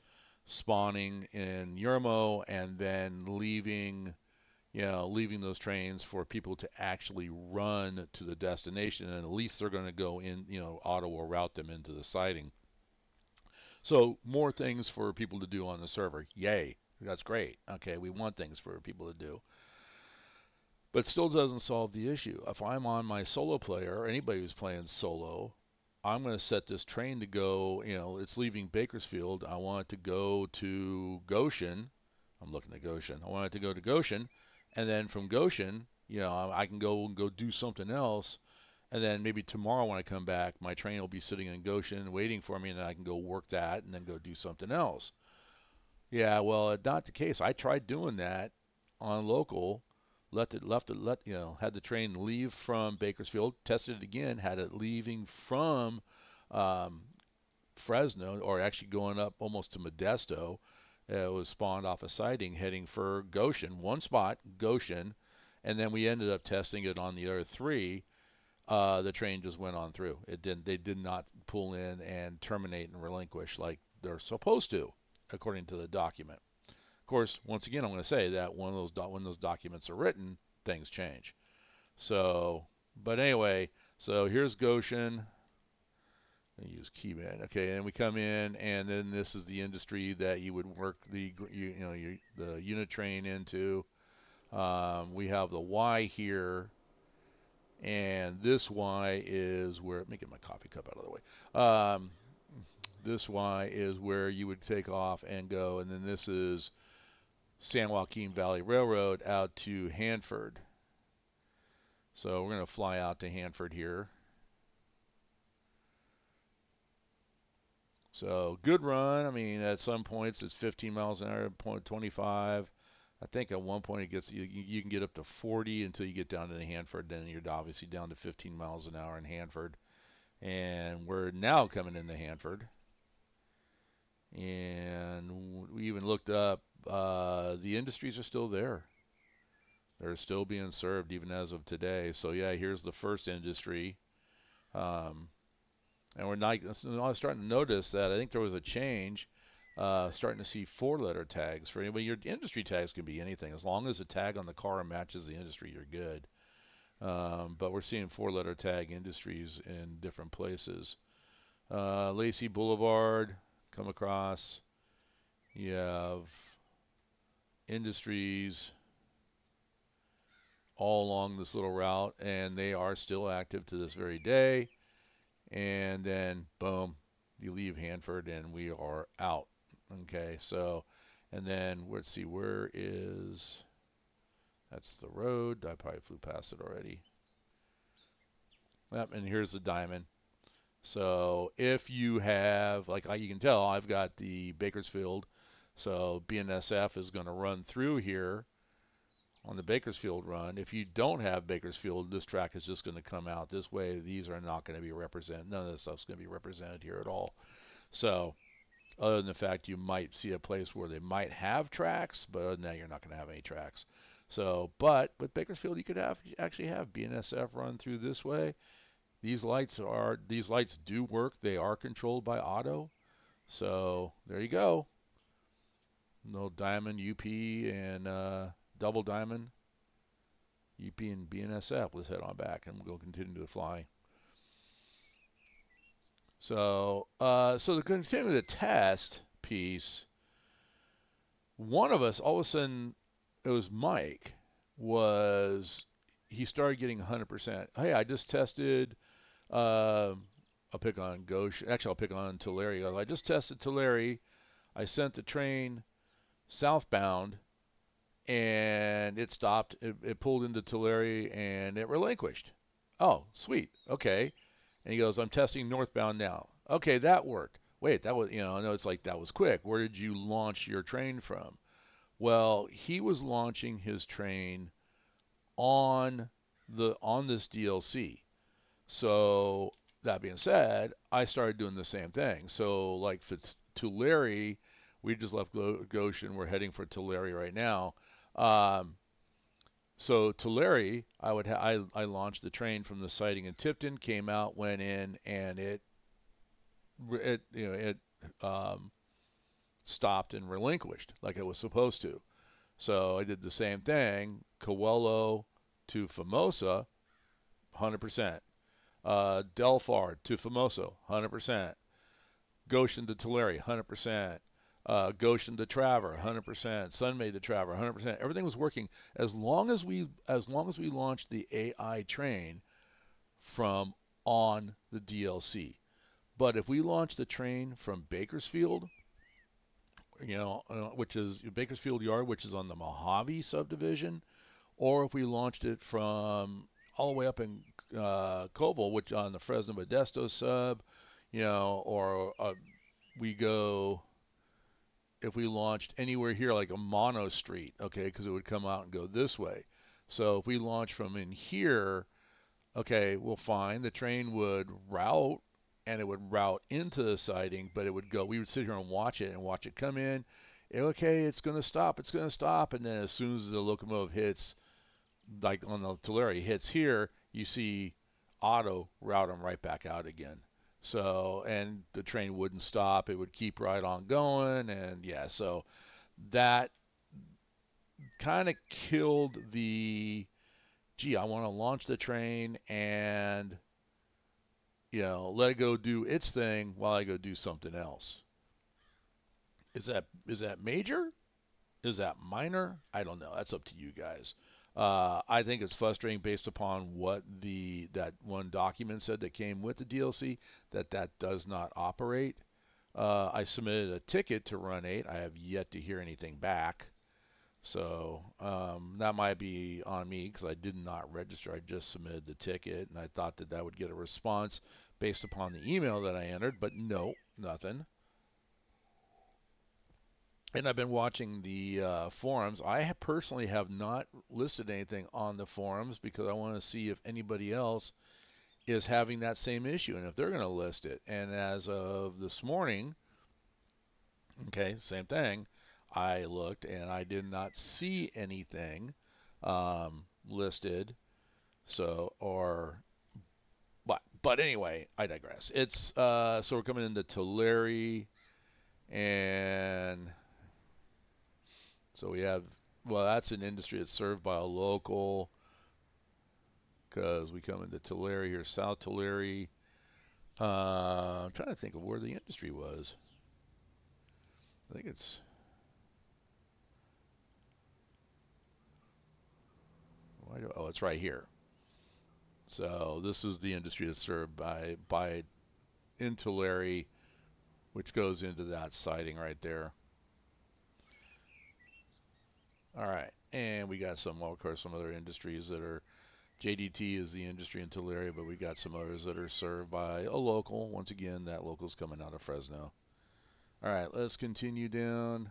spawning in Yermo and then leaving those trains for people to actually run to the destination, and at least they're going to go in, auto will route them into the siding. So more things for people to do on the server. Yay. That's great. Okay, we want things for people to do. But still doesn't solve the issue. If I'm on my solo player, or anybody who's playing solo, I'm going to set this train to go, it's leaving Bakersfield. I want it to go to Goshen. I'm looking at Goshen. I want it to go to Goshen. And then from Goshen, I can go and go do something else. And then maybe tomorrow when I come back, my train will be sitting in Goshen waiting for me, and then I can go work that and then go do something else. Yeah, well, not the case. I tried doing that on local, had the train leave from Bakersfield, tested it again, had it leaving from um, Fresno, or actually going up almost to Modesto. It was spawned off a siding heading for Goshen, one spot, Goshen, and then we ended up testing it on the other three. The train just went on through. It didn't. They did not pull in and terminate and relinquish like they're supposed to, according to the document. Of course, once again, I'm going to say that when those documents are written, things change. So, but anyway, so here's Goshen. I use keyman. Okay, and we come in, and then this is the industry that you would work the unit train into. We have the Y here, and this Y is where. Let me get my coffee cup out of the way. This Y is where you would take off and go, and then this is San Joaquin Valley Railroad out to Hanford. So we're going to fly out to Hanford here. So good run. I mean, at some points it's 15 miles an hour, 25. I think at one point you can get up to 40 until you get down to the Hanford. Then you're obviously down to 15 miles an hour in Hanford. And we're now coming into Hanford. And we even looked up. The industries are still there. They're still being served even as of today. So yeah, here's the first industry. Um, and we're not starting to notice that I think there was a change. Starting to see four-letter tags for anybody. Your industry tags can be anything as long as the tag on the car matches the industry. You're good. But we're seeing four-letter tag industries in different places. Lacey Boulevard, come across. You have industries all along this little route, and they are still active to this very day. And then, boom, you leave Hanford, and we are out. Okay, so, and then let's see, where is that's the road. I probably flew past it already. Yep, and here's the diamond. So if you have, like you can tell, I've got the Bakersfield. So BNSF is going to run through here on the Bakersfield run. If you don't have Bakersfield, this track is just going to come out this way. These are not going to be represented. None of this stuff's going to be represented here at all. So other than the fact you might see a place where they might have tracks, but other than that, you're not going to have any tracks. So, but with Bakersfield, you could actually have BNSF run through this way. These lights do work. They are controlled by auto. So there you go. No diamond, UP, and double diamond, UP and BNSF. Let's head on back, and we'll continue to fly. So to continue the test piece, one of us, all of a sudden, it was Mike, he started getting 100%. Hey, I just tested. I'll pick on Goshen. Actually, I'll pick on Tulare. I just tested Tulare. I sent the train southbound, and it stopped. It pulled into Tulare, and it relinquished. Oh, sweet. Okay. And he goes, I'm testing northbound now. Okay, that worked. Wait, that was, I know it's like that was quick. Where did you launch your train from? Well, he was launching his train on this DLC. So that being said, I started doing the same thing. So like for Tulare, we just left Goshen. We're heading for Tulare right now. Um, so Tulare, I launched the train from the sighting in Tipton, came out, went in, and it um, stopped and relinquished like it was supposed to. So I did the same thing, Coelho to Famosa, 100%. Delphar to Famoso, 100%. Goshen to Tulare, 100%. Goshen to Traver, 100%. Sunmay to Traver, 100%. Everything was working as long as we launched the AI train from on the DLC. But if we launch the train from Bakersfield, which is Bakersfield Yard, which is on the Mojave subdivision, or if we launched it from all the way up in Koval, which on the Fresno Modesto sub, or we go if we launched anywhere here like a mono street, okay, because it would come out and go this way. So if we launch from in here, okay, well, fine. The train would route and it would route into the siding, but it would go. We would sit here and watch it come in. Okay, it's going to stop. It's going to stop. And then as soon as the locomotive hits, like on the Tulare hits here, you see auto route them right back out again. So, and the train wouldn't stop. It would keep right on going. And yeah, so that kind of killed gee, I want to launch the train and let it go do its thing while I go do something else. Is that major? Is that minor? I don't know. That's up to you guys. I think it's frustrating based upon what that one document said that came with the DLC that does not operate. I submitted a ticket to Run 8. I have yet to hear anything back. So that might be on me because I did not register. I just submitted the ticket, and I thought that would get a response based upon the email that I entered, but no, nothing. And I've been watching the forums. I personally have not listed anything on the forums because I want to see if anybody else is having that same issue and if they're going to list it. And as of this morning, okay, same thing. I looked and I did not see anything. listed. So, or but anyway, I digress. It's so we're coming into Tulare, and so we have, well, that's an industry that's served by a local, because we come into Tulare here, South Tulare. I'm trying to think of where the industry was. I think it's, oh, it's right here. So this is the industry that's served by in Tulare, which goes into that siding right there. All right, and we got some, well, of course, some other industries that are, JDT is the industry in Tulare, but we got some others that are served by a local. Once again, that local's coming out of Fresno. All right, let's continue down.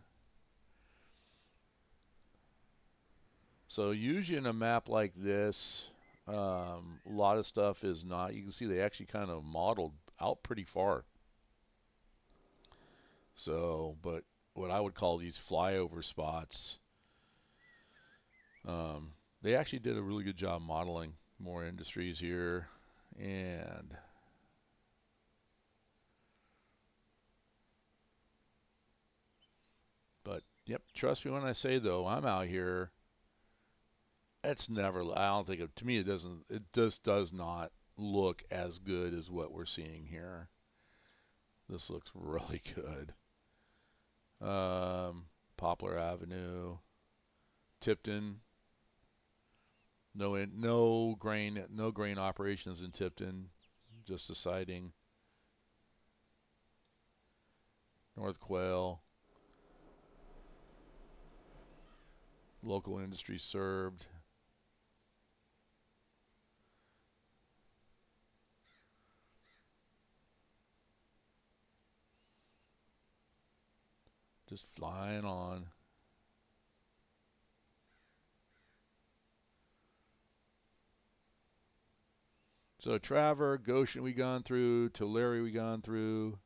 So usually in a map like this, a lot of stuff is not, you can see they actually kind of modeled out pretty far. So, but what I would call these flyover spots, um, they actually did a really good job modeling more industries here. And but yep, trust me when I say though, I'm out here. It's never. I don't think it, to me it doesn't. It just does not look as good as what we're seeing here. This looks really good. Um, Poplar Avenue, Tipton. No grain operations in Tipton. Just a siding. North Quail. Local industry served. Just flying on. So Traver, Goshen we gone through, Tulare we gone through,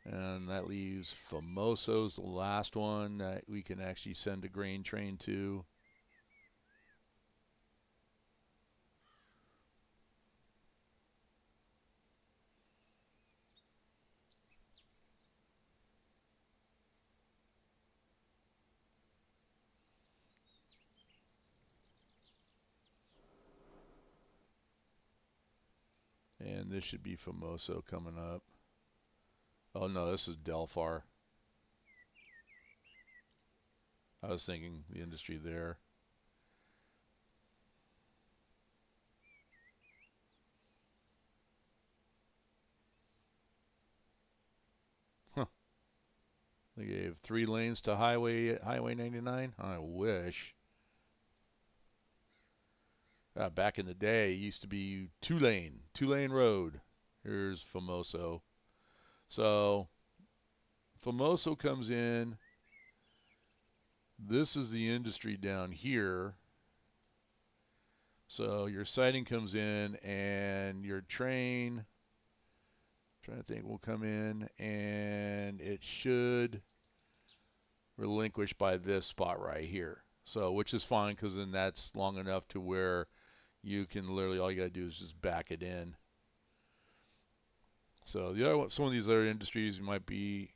and that leaves Famoso's the last one that we can actually send a grain train to. And this should be Famoso coming up. Oh no, this is Delphar. I was thinking the industry there. Huh. They gave 3 lanes to Highway 99. I wish. Back in the day, it used to be 2 lane road. Here's Famoso. So Famoso comes in. This is the industry down here. So your siding comes in, and your train, trying to think, will come in, and it should relinquish by this spot right here. So, which is fine, because then that's long enough to where you can literally, all you gotta do is just back it in. So the other one, some of these other industries you might be,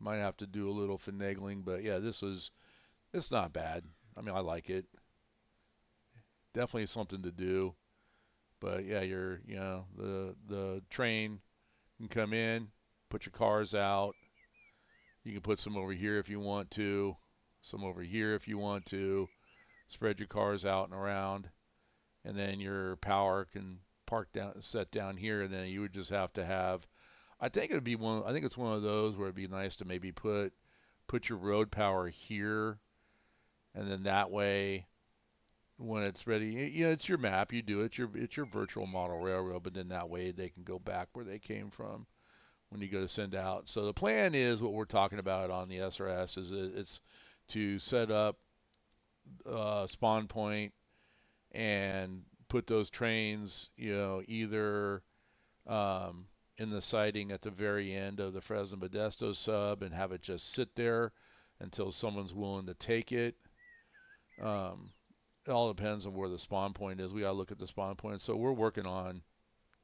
might have to do a little finagling, but yeah, it's not bad. I mean, I like it. Definitely something to do. But yeah, the train can come in, put your cars out. You can put some over here if you want to, some over here if you want to. Spread your cars out and around, and then your power can set down here, and then you would just have to have. I think it'd be one. I think it's one of those where it'd be nice to maybe put your road power here, and then that way, when it's ready, it's your map. You do it. It's your virtual model railroad, but then that way they can go back where they came from when you go to send out. So the plan is what we're talking about on the SRS is it's to set up a spawn point and put those trains, either in the siding at the very end of the Fresno Modesto sub and have it just sit there until someone's willing to take it. Um, it all depends on where the spawn point is. We gotta look at the spawn point. So we're working on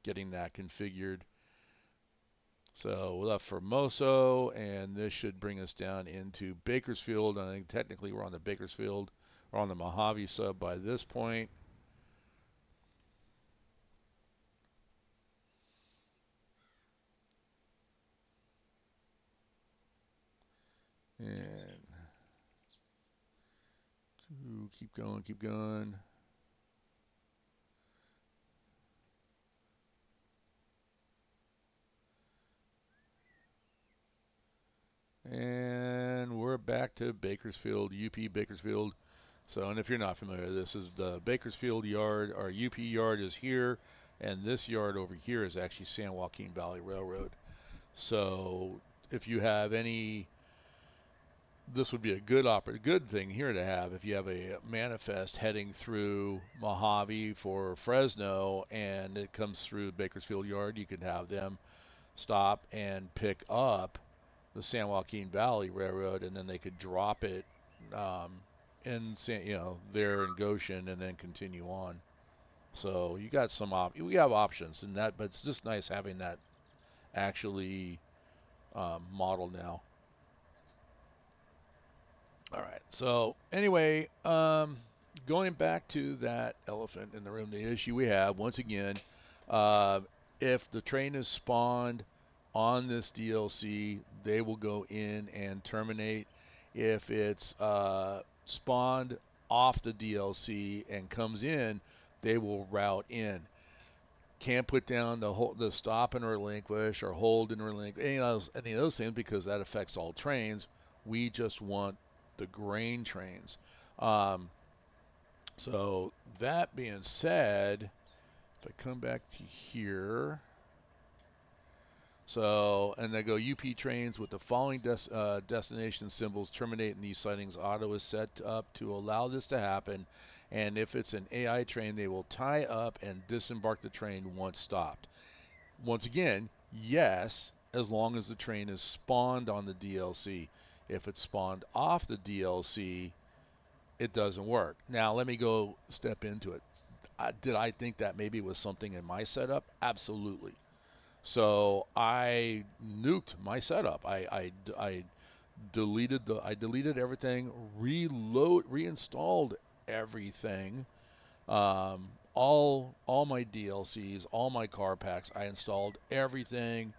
getting that configured. So we left Formoso, and this should bring us down into Bakersfield. I think technically we're on the Bakersfield or on the Mojave sub by this point. And keep going, keep going. And we're back to Bakersfield, UP Bakersfield. So, and if you're not familiar, this is the Bakersfield yard. Our UP yard is here, and this yard over here is actually San Joaquin Valley Railroad. So, if you have any, this would be a good thing here to have if you have a manifest heading through Mojave for Fresno, and it comes through Bakersfield yard. You could have them stop and pick up the San Joaquin Valley Railroad, and then they could drop it um, there in Goshen, and then continue on. So you got we have options in that, but it's just nice having that actually modeled now. All right. So anyway, going back to that elephant in the room, the issue we have once again, uh, if the train is spawned on this DLC, they will go in and terminate. If it's spawned off the DLC and comes in, they will route in. Can't put down the stop and relinquish or hold and relinquish any of those things because that affects all trains. We just want the grain trains. Um, so that being said, if I come back to here, so and they go UP trains with the following destination symbols terminate in these sightings. Auto is set up to allow this to happen, and if it's an AI train, they will tie up and disembark the train once stopped. Once again, yes, as long as the train is spawned on the DLC. If it's spawned off the DLC, it doesn't work. Now, let me go step into it. Did I think that maybe was something in my setup? Absolutely. So I nuked my setup. I deleted everything, reinstalled everything, all my DLCs, all my car packs. I installed everything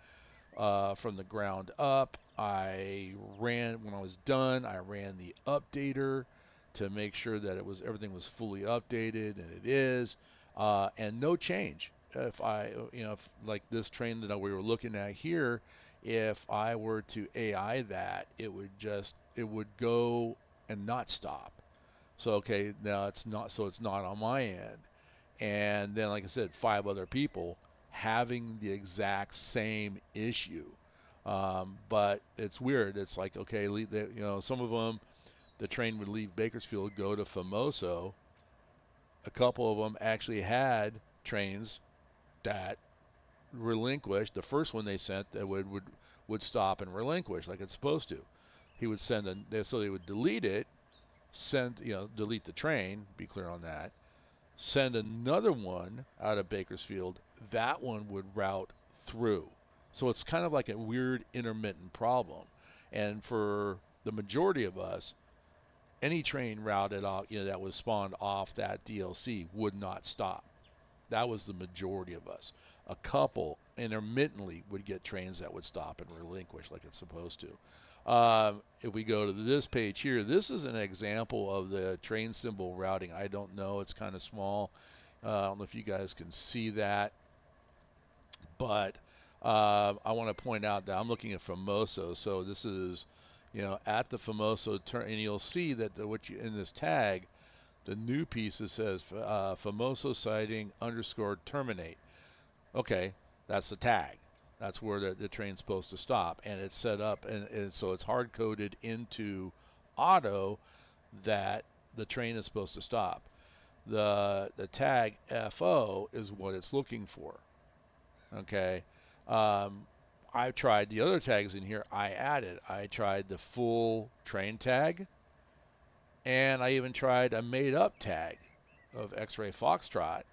from the ground up. When I was done, I ran the updater to make sure that everything was fully updated, and it is, and no change. If like this train that we were looking at here, if I were to AI that, it would go and not stop. So okay, now it's not on my end. And then, like I said, 5 other people having the exact same issue. But it's weird. It's like, okay, some of them, the train would leave Bakersfield, go to Famoso. A couple of them actually had trains that relinquished. The first one they sent that would stop and relinquish like it's supposed to. He would so they would delete it, delete the train. Be clear on that, send another one out of Bakersfield, that one would route through. So it's kind of like a weird intermittent problem. And for the majority of us, any train routed off, that was spawned off that DLC would not stop. That was the majority of us. A couple intermittently would get trains that would stop and relinquish like it's supposed to. If we go to this page here, this is an example of the train symbol routing. I don't know, it's kind of small. I don't know if you guys can see that, but I want to point out that I'm looking at Famoso. So this is, at the Famoso turn, and you'll see that in this tag, the new piece that says Famoso sighting underscore terminate. Okay, that's the tag. That's where the train's supposed to stop, and it's set up, and so it's hard coded into auto that the train is supposed to stop. The tag FO is what it's looking for. Okay, um, I tried the other tags in here. I added. I tried the full train tag, and I even tried a made-up tag of X-Ray Foxtrot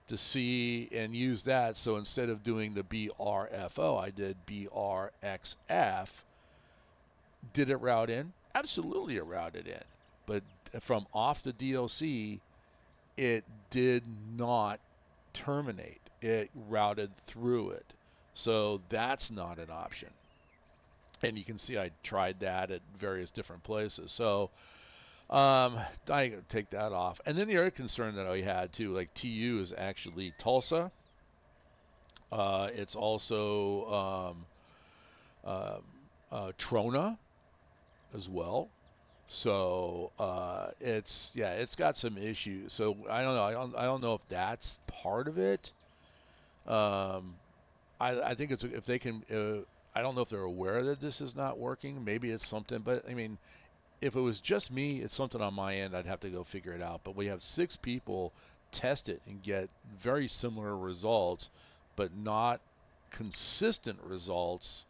to see and use that. So instead of doing the BRFO, I did BRXF. Did it route in? Absolutely, it routed in. But from off the DLC, it did not terminate. It routed through it. So that's not an option. And you can see I tried that at various different places. So I take that off. And then the other concern that I had too, like TU is actually Tulsa. It's also Trona as well. So it's got some issues. So I don't know. I don't know if that's part of it. Um, I think it's if they can. I don't know if they're aware that this is not working. Maybe it's something. But I mean, if it was just me, it's something on my end. I'd have to go figure it out. But we have 6 people test it and get very similar results, but not consistent results.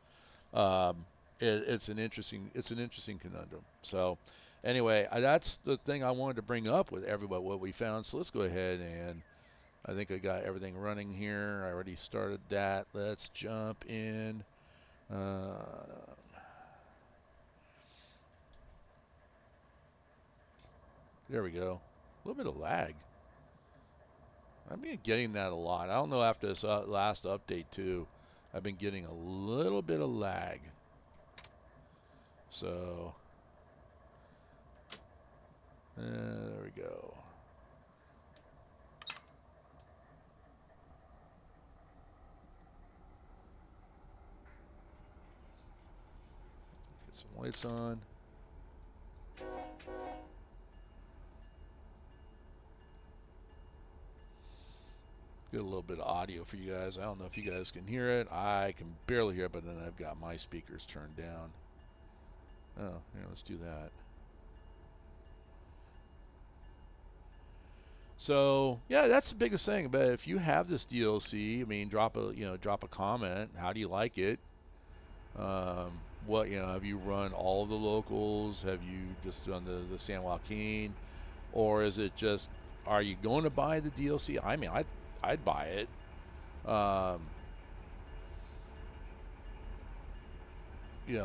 Um, it's an interesting conundrum. So anyway, that's the thing I wanted to bring up with everybody what we found. So let's go ahead and I think I got everything running here. I already started that. Let's jump in. There we go. A little bit of lag. I've been getting that a lot. I don't know after this last update too. I've been getting a little bit of lag. So there we go. Get some lights on. Get a little bit of audio for you guys. I don't know if you guys can hear it. I can barely hear it, but then I've got my speakers turned down. Oh, yeah, let's do that. So yeah, that's the biggest thing. But if you have this DLC, I mean, drop a comment. How do you like it? What have you run all the locals? Have you just done the San Joaquin, or is it just are you going to buy the DLC? I mean, I'd buy it. Um,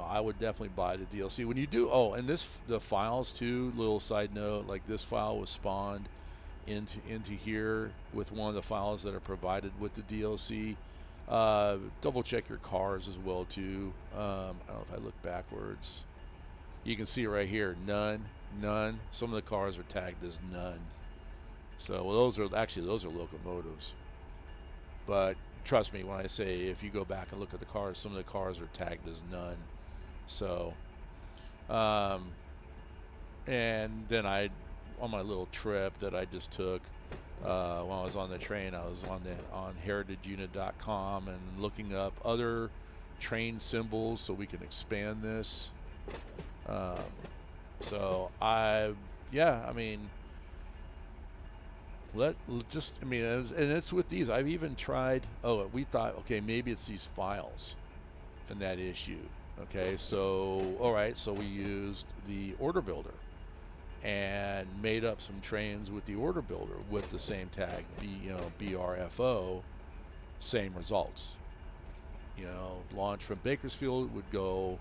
I would definitely buy the DLC. When you do, oh, and the files too. Little side note, like this file was spawned into here with one of the files that are provided with the DLC. Double check your cars as well too. I don't know if I look backwards. You can see right here, none, none. Some of the cars are tagged as none. So well, those are locomotives. But trust me when I say if you go back and look at the cars, some of the cars are tagged as none. So, um, and then on my little trip that I just took, when I was on the train, I was on heritageunit.com and looking up other train symbols so we can expand this. Um, so yeah, I mean, I mean, and it's with these. I've even tried. Oh, we thought, okay, maybe it's these files and that issue. Okay, so all right, so we used the order builder and made up some trains with the order builder with the same tag, BRFO, same results. Launch from Bakersfield would go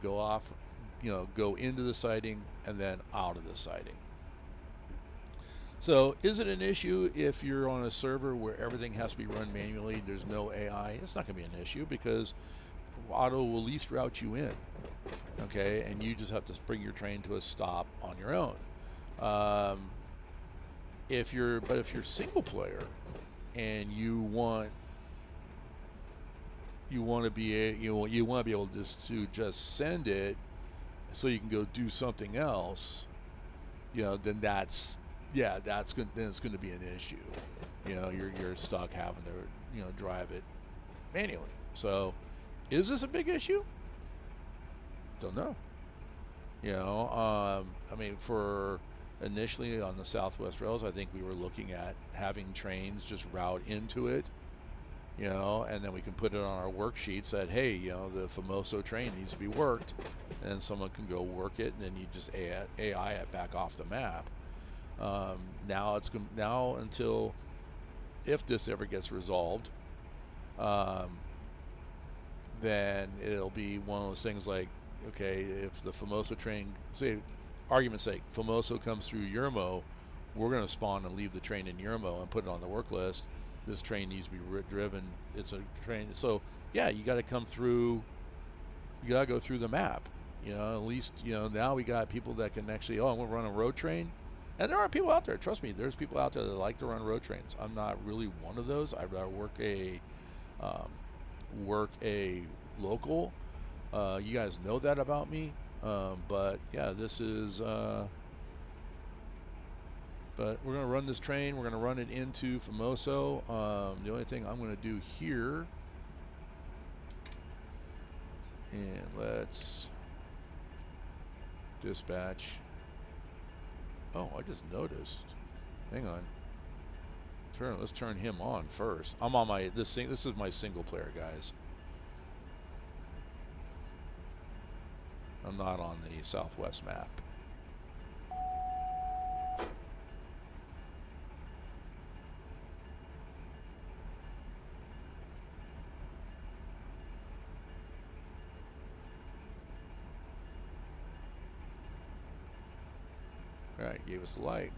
off, go into the sighting and then out of the sighting. So is it an issue if you're on a server where everything has to be run manually, there's no AI? It's not going to be an issue because auto will least route you in, okay, and you just have to bring your train to a stop on your own. Um, if you're single player and you want to be you want to be able to just send it so you can go do something else, then then it's going to be an issue. You're stuck having to drive it manually. So is this a big issue? Don't know. I mean, for initially on the Southwest Rails, I think we were looking at having trains just route into it. you know, and then we can put it on our worksheets that, hey, you know, the Famoso train needs to be worked, and then someone can go work it, and then you just AI it back off the map. Now now until if this ever gets resolved, um, then it'll be one of those things like, okay, if the Famoso train, say, argument's sake, Famoso comes through Yermo, we're going to spawn and leave the train in Yermo and put it on the work list. This train needs to be driven. It's a train. So, yeah, you got to come through, you got to go through the map. You know, at least, you know, now we got people that can actually, oh, I'm going to run a road train. And there are people out there, trust me, there's people out there that like to run road trains. I'm not really one of those. I'd rather um, work a local. You guys know that about me. But yeah, this is. But we're gonna run this train. We're gonna run it into Famoso. The only thing I'm gonna do here, and let's dispatch. Oh, I just noticed. Hang on. Let's turn him on first. I'm on my this thing. This is my single player, guys. I'm not on the Southwest map. All right, gave us the light.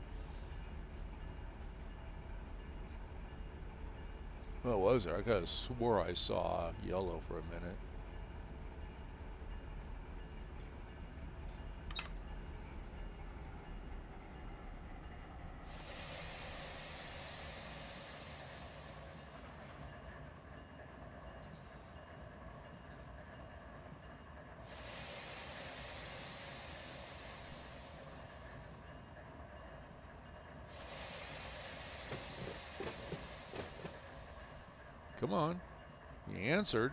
What was there? I could have swore I saw yellow for a minute. Come on. You answered.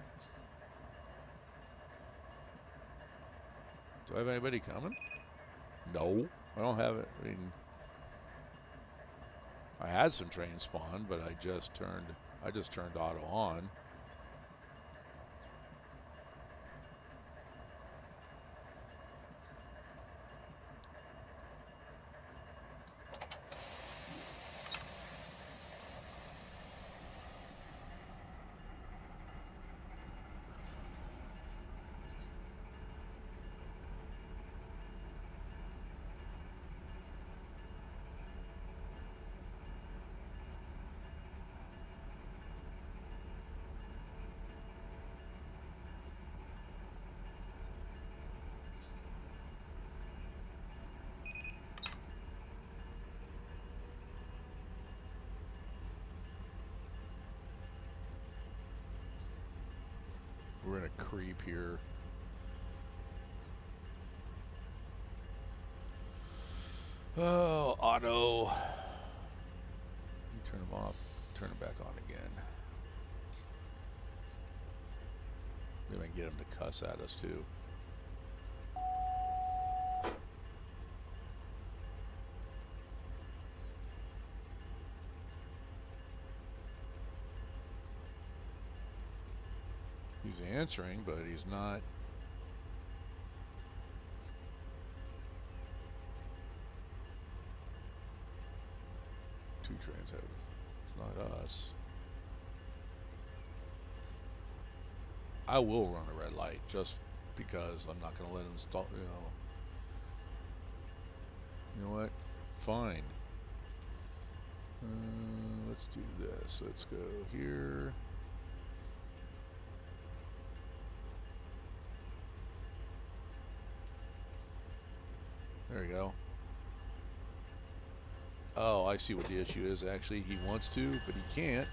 Do I have anybody coming? No. I don't have it. I mean, I had some trains spawn, but I just turned auto on. We're in a creep here. Oh, auto. You turn them off, turn them back on again. Maybe I can get him to cuss at us too. He's answering, but he's not. Two trains have. It's not us. I will run a red light just because I'm not going to let him stop. You know what? Fine. Let's do this. Let's go here. There we go. Oh, I see what the issue is. Actually, he wants to, but he can't.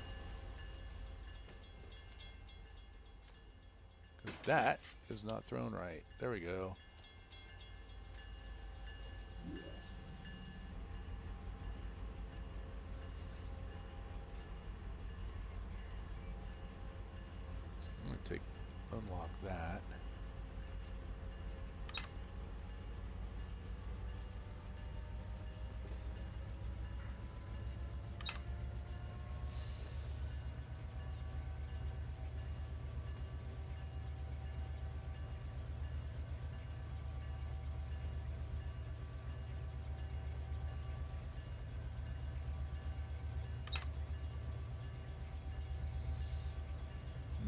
Because that is not thrown right. There we go. I'm going to unlock that.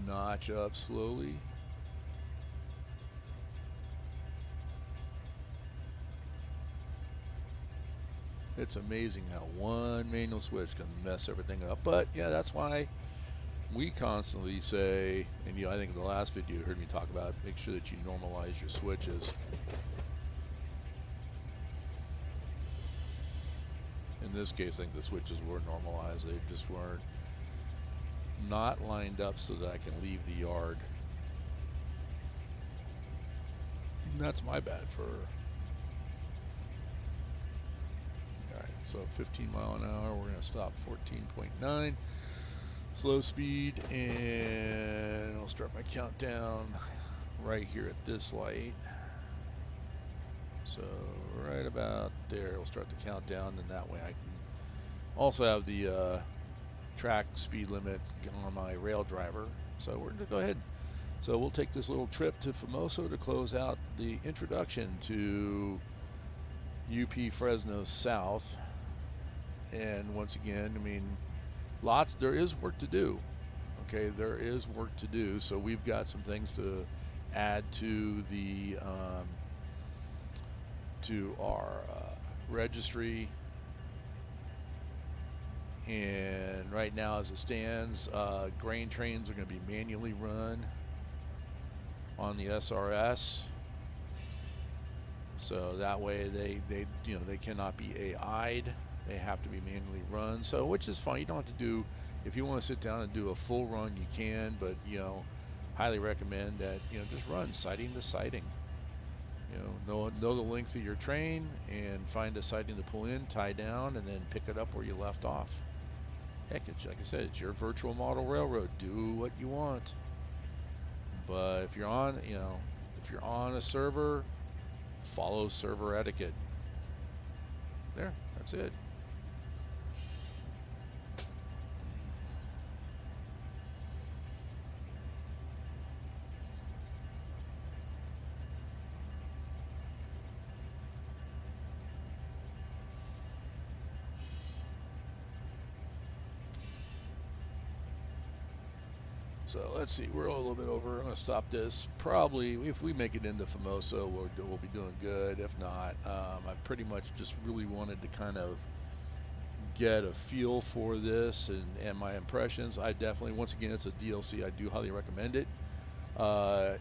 notch up slowly. It's amazing how one manual switch can mess everything up. But yeah, that's why we constantly say, and I think in the last video you heard me talk about, make sure that you normalize your switches. In this case, I think the switches were normalized. They just weren't not lined up so that I can leave the yard. And that's my bad for... Alright, so 15 mile an hour, we're going to stop 14.9. Slow speed, and I'll start my countdown right here at this light. So right about there, we'll start the countdown, and that way I can also have the track speed limit on my rail driver. So we're going to go ahead. So we'll take this little trip to Famoso to close out the introduction to UP Fresno South. And once again, I mean, there is work to do. Okay, there is work to do. So we've got some things to add to the to our registry. And right now, as it stands, grain trains are going to be manually run on the SRS. So that way they cannot be AI'd. They have to be manually run. So which is fine. You don't have to do, if you want to sit down and do a full run, you can, but highly recommend that just run siding to siding. Know the length of your train and find a siding to pull in, tie down, and then pick it up where you left off. Heck, like I said, it's your virtual model railroad. Do what you want. But if you're on, if you're on a server, follow server etiquette. There, that's it. So let's see, we're a little bit over. I'm going to stop this. Probably, if we make it into Famoso, we'll be doing good. If not, I pretty much just really wanted to kind of get a feel for this and my impressions. I definitely, once again, it's a DLC. I do highly recommend it.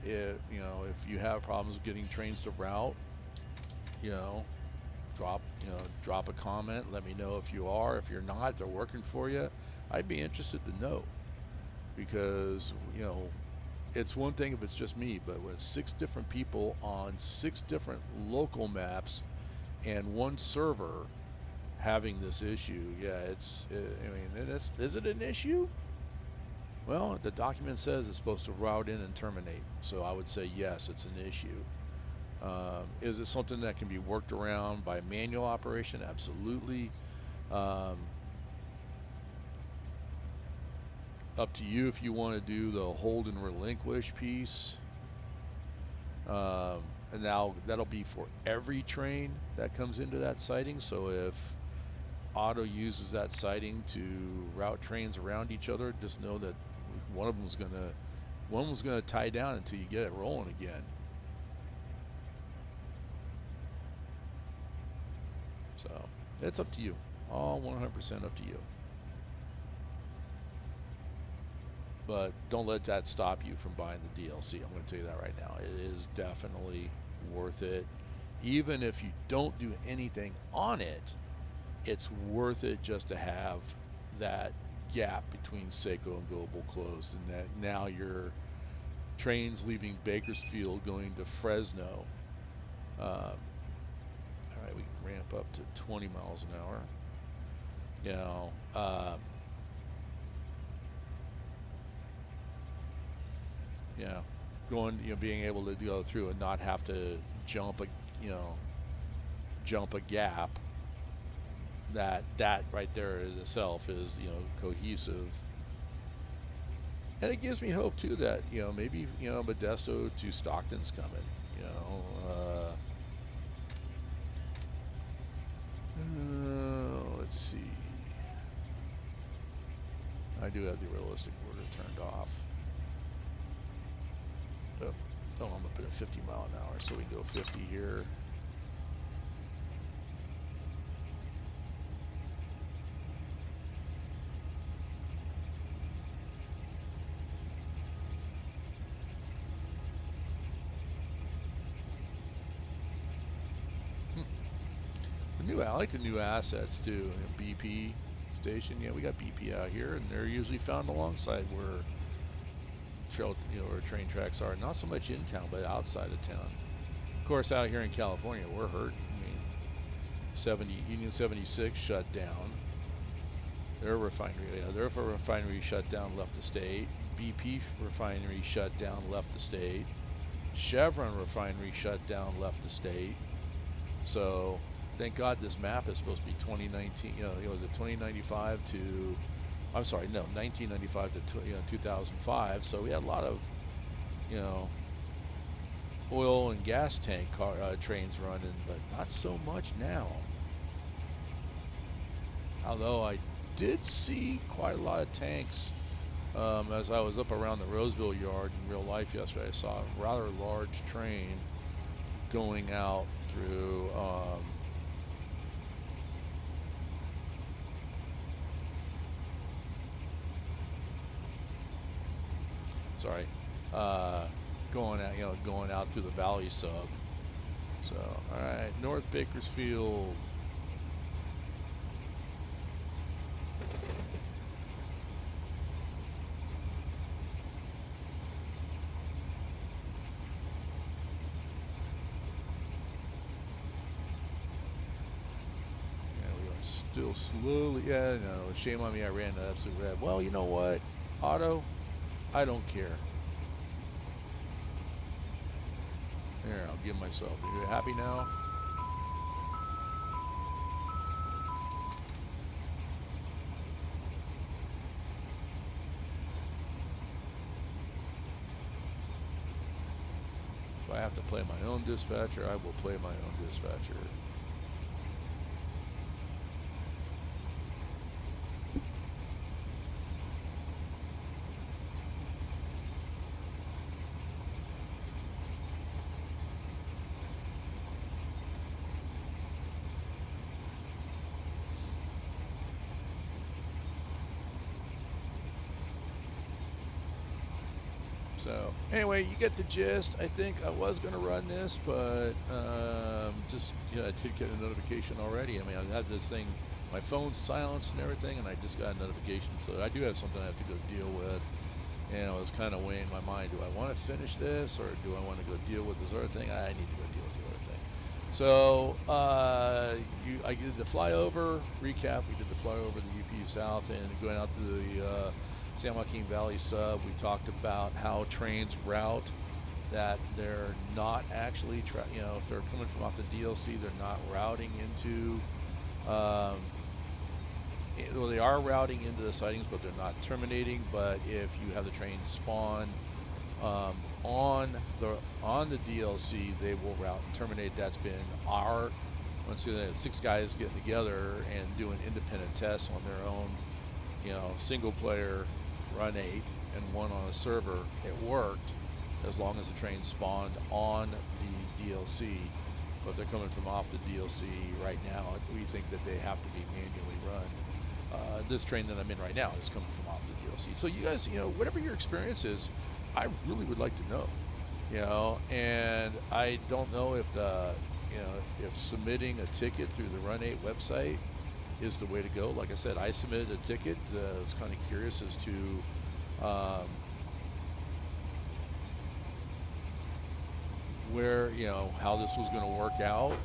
If you have problems getting trains to route, drop a comment. Let me know if you are. If you're not, they're working for you. I'd be interested to know. Because it's one thing if it's just me, but with 6 different people on 6 different local maps and one server having this issue, is it an issue? Well, the document says it's supposed to route in and terminate, so I would say yes, it's an issue. Is it something that can be worked around by manual operation? Absolutely. Up to you if you want to do the hold and relinquish piece. And now that'll be for every train that comes into that siding. So if Auto uses that siding to route trains around each other, just know that one was gonna tie down until you get it rolling again. So it's up to you. All 100% up to you. But don't let that stop you from buying the DLC. I'm going to tell you that right now. It is definitely worth it. Even if you don't do anything on it, it's worth it just to have that gap between Seco and Global closed, and that now your trains leaving Bakersfield going to Fresno. All right, we can ramp up to 20 miles an hour. Being able to go through and not have to jump a gap. That right there in itself is cohesive, and it gives me hope too that maybe Modesto to Stockton's coming. Let's see. I do have the realistic order turned off. Oh, I'm gonna put a 50 mile an hour, so we can go 50 here. I like the new assets too. BP station, yeah, we got BP out here, and they're usually found alongside where where train tracks are. Not so much in town, but outside of town. Of course, out here in California, we're hurting. I mean, Union 76 shut down. Their refinery shut down, left the state. BP refinery shut down, left the state. Chevron refinery shut down, left the state. So thank God this map is supposed to be 2019. Was it 2095 to? I'm sorry, no, 1995 to 2005. So we had a lot of, oil and gas tank trains running, but not so much now. Although I did see quite a lot of tanks as I was up around the Roseville yard in real life yesterday. I saw a rather large train going out through going out through the Valley sub. So, all right, North Bakersfield. Still slowly, shame on me, I ran to absolute red. Well, you know what, Otto, I don't care. There, I'll give myself. Are you happy now? If I have to play my own dispatcher, I will play my own dispatcher. So anyway, you get the gist. I think I was going to run this, but I did get a notification already. I mean, I had this thing, my phone's silenced and everything, and I just got a notification. So I do have something I have to go deal with. And I was kind of weighing my mind, do I want to finish this, or do I want to go deal with this other thing? I need to go deal with the other thing. So I did the flyover recap. We did the flyover the UP South and going out to the San Joaquin Valley sub. We talked about how trains route, that they're not actually, if they're coming from off the DLC, they're not routing into, well, they are routing into the sidings, but they're not terminating. But if you have the train spawn on the DLC, they will route and terminate. That's been once again, 6 guys getting together and doing independent tests on their own, single player run 8 and one on a server. It worked as long as the train spawned on the DLC. But if they're coming from off the DLC right now, we think that they have to be manually run. This train that I'm in right now is coming from off the DLC. So you guys, whatever your experience is, I really would like to know. And I don't know if if submitting a ticket through the Run 8 website is the way to go. Like I said, I submitted a ticket. I was kind of curious as to where, how this was going to work out.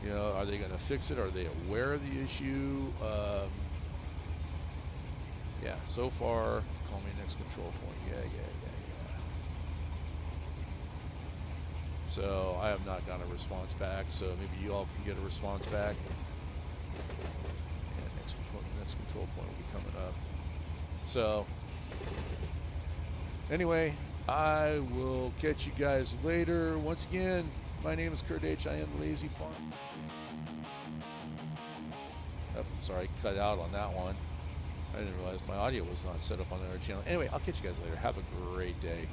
Are they going to fix it? Are they aware of the issue? Yeah, so far, call me next control point. Yeah. So I have not gotten a response back, so maybe you all can get a response back. And next control point will be coming up. So anyway, I will catch you guys later. Once again, my name is Kurt H. I am Lazy Farm. Oh, sorry, cut out on that one. I didn't realize my audio was not set up on the other channel. Anyway, I'll catch you guys later. Have a great day.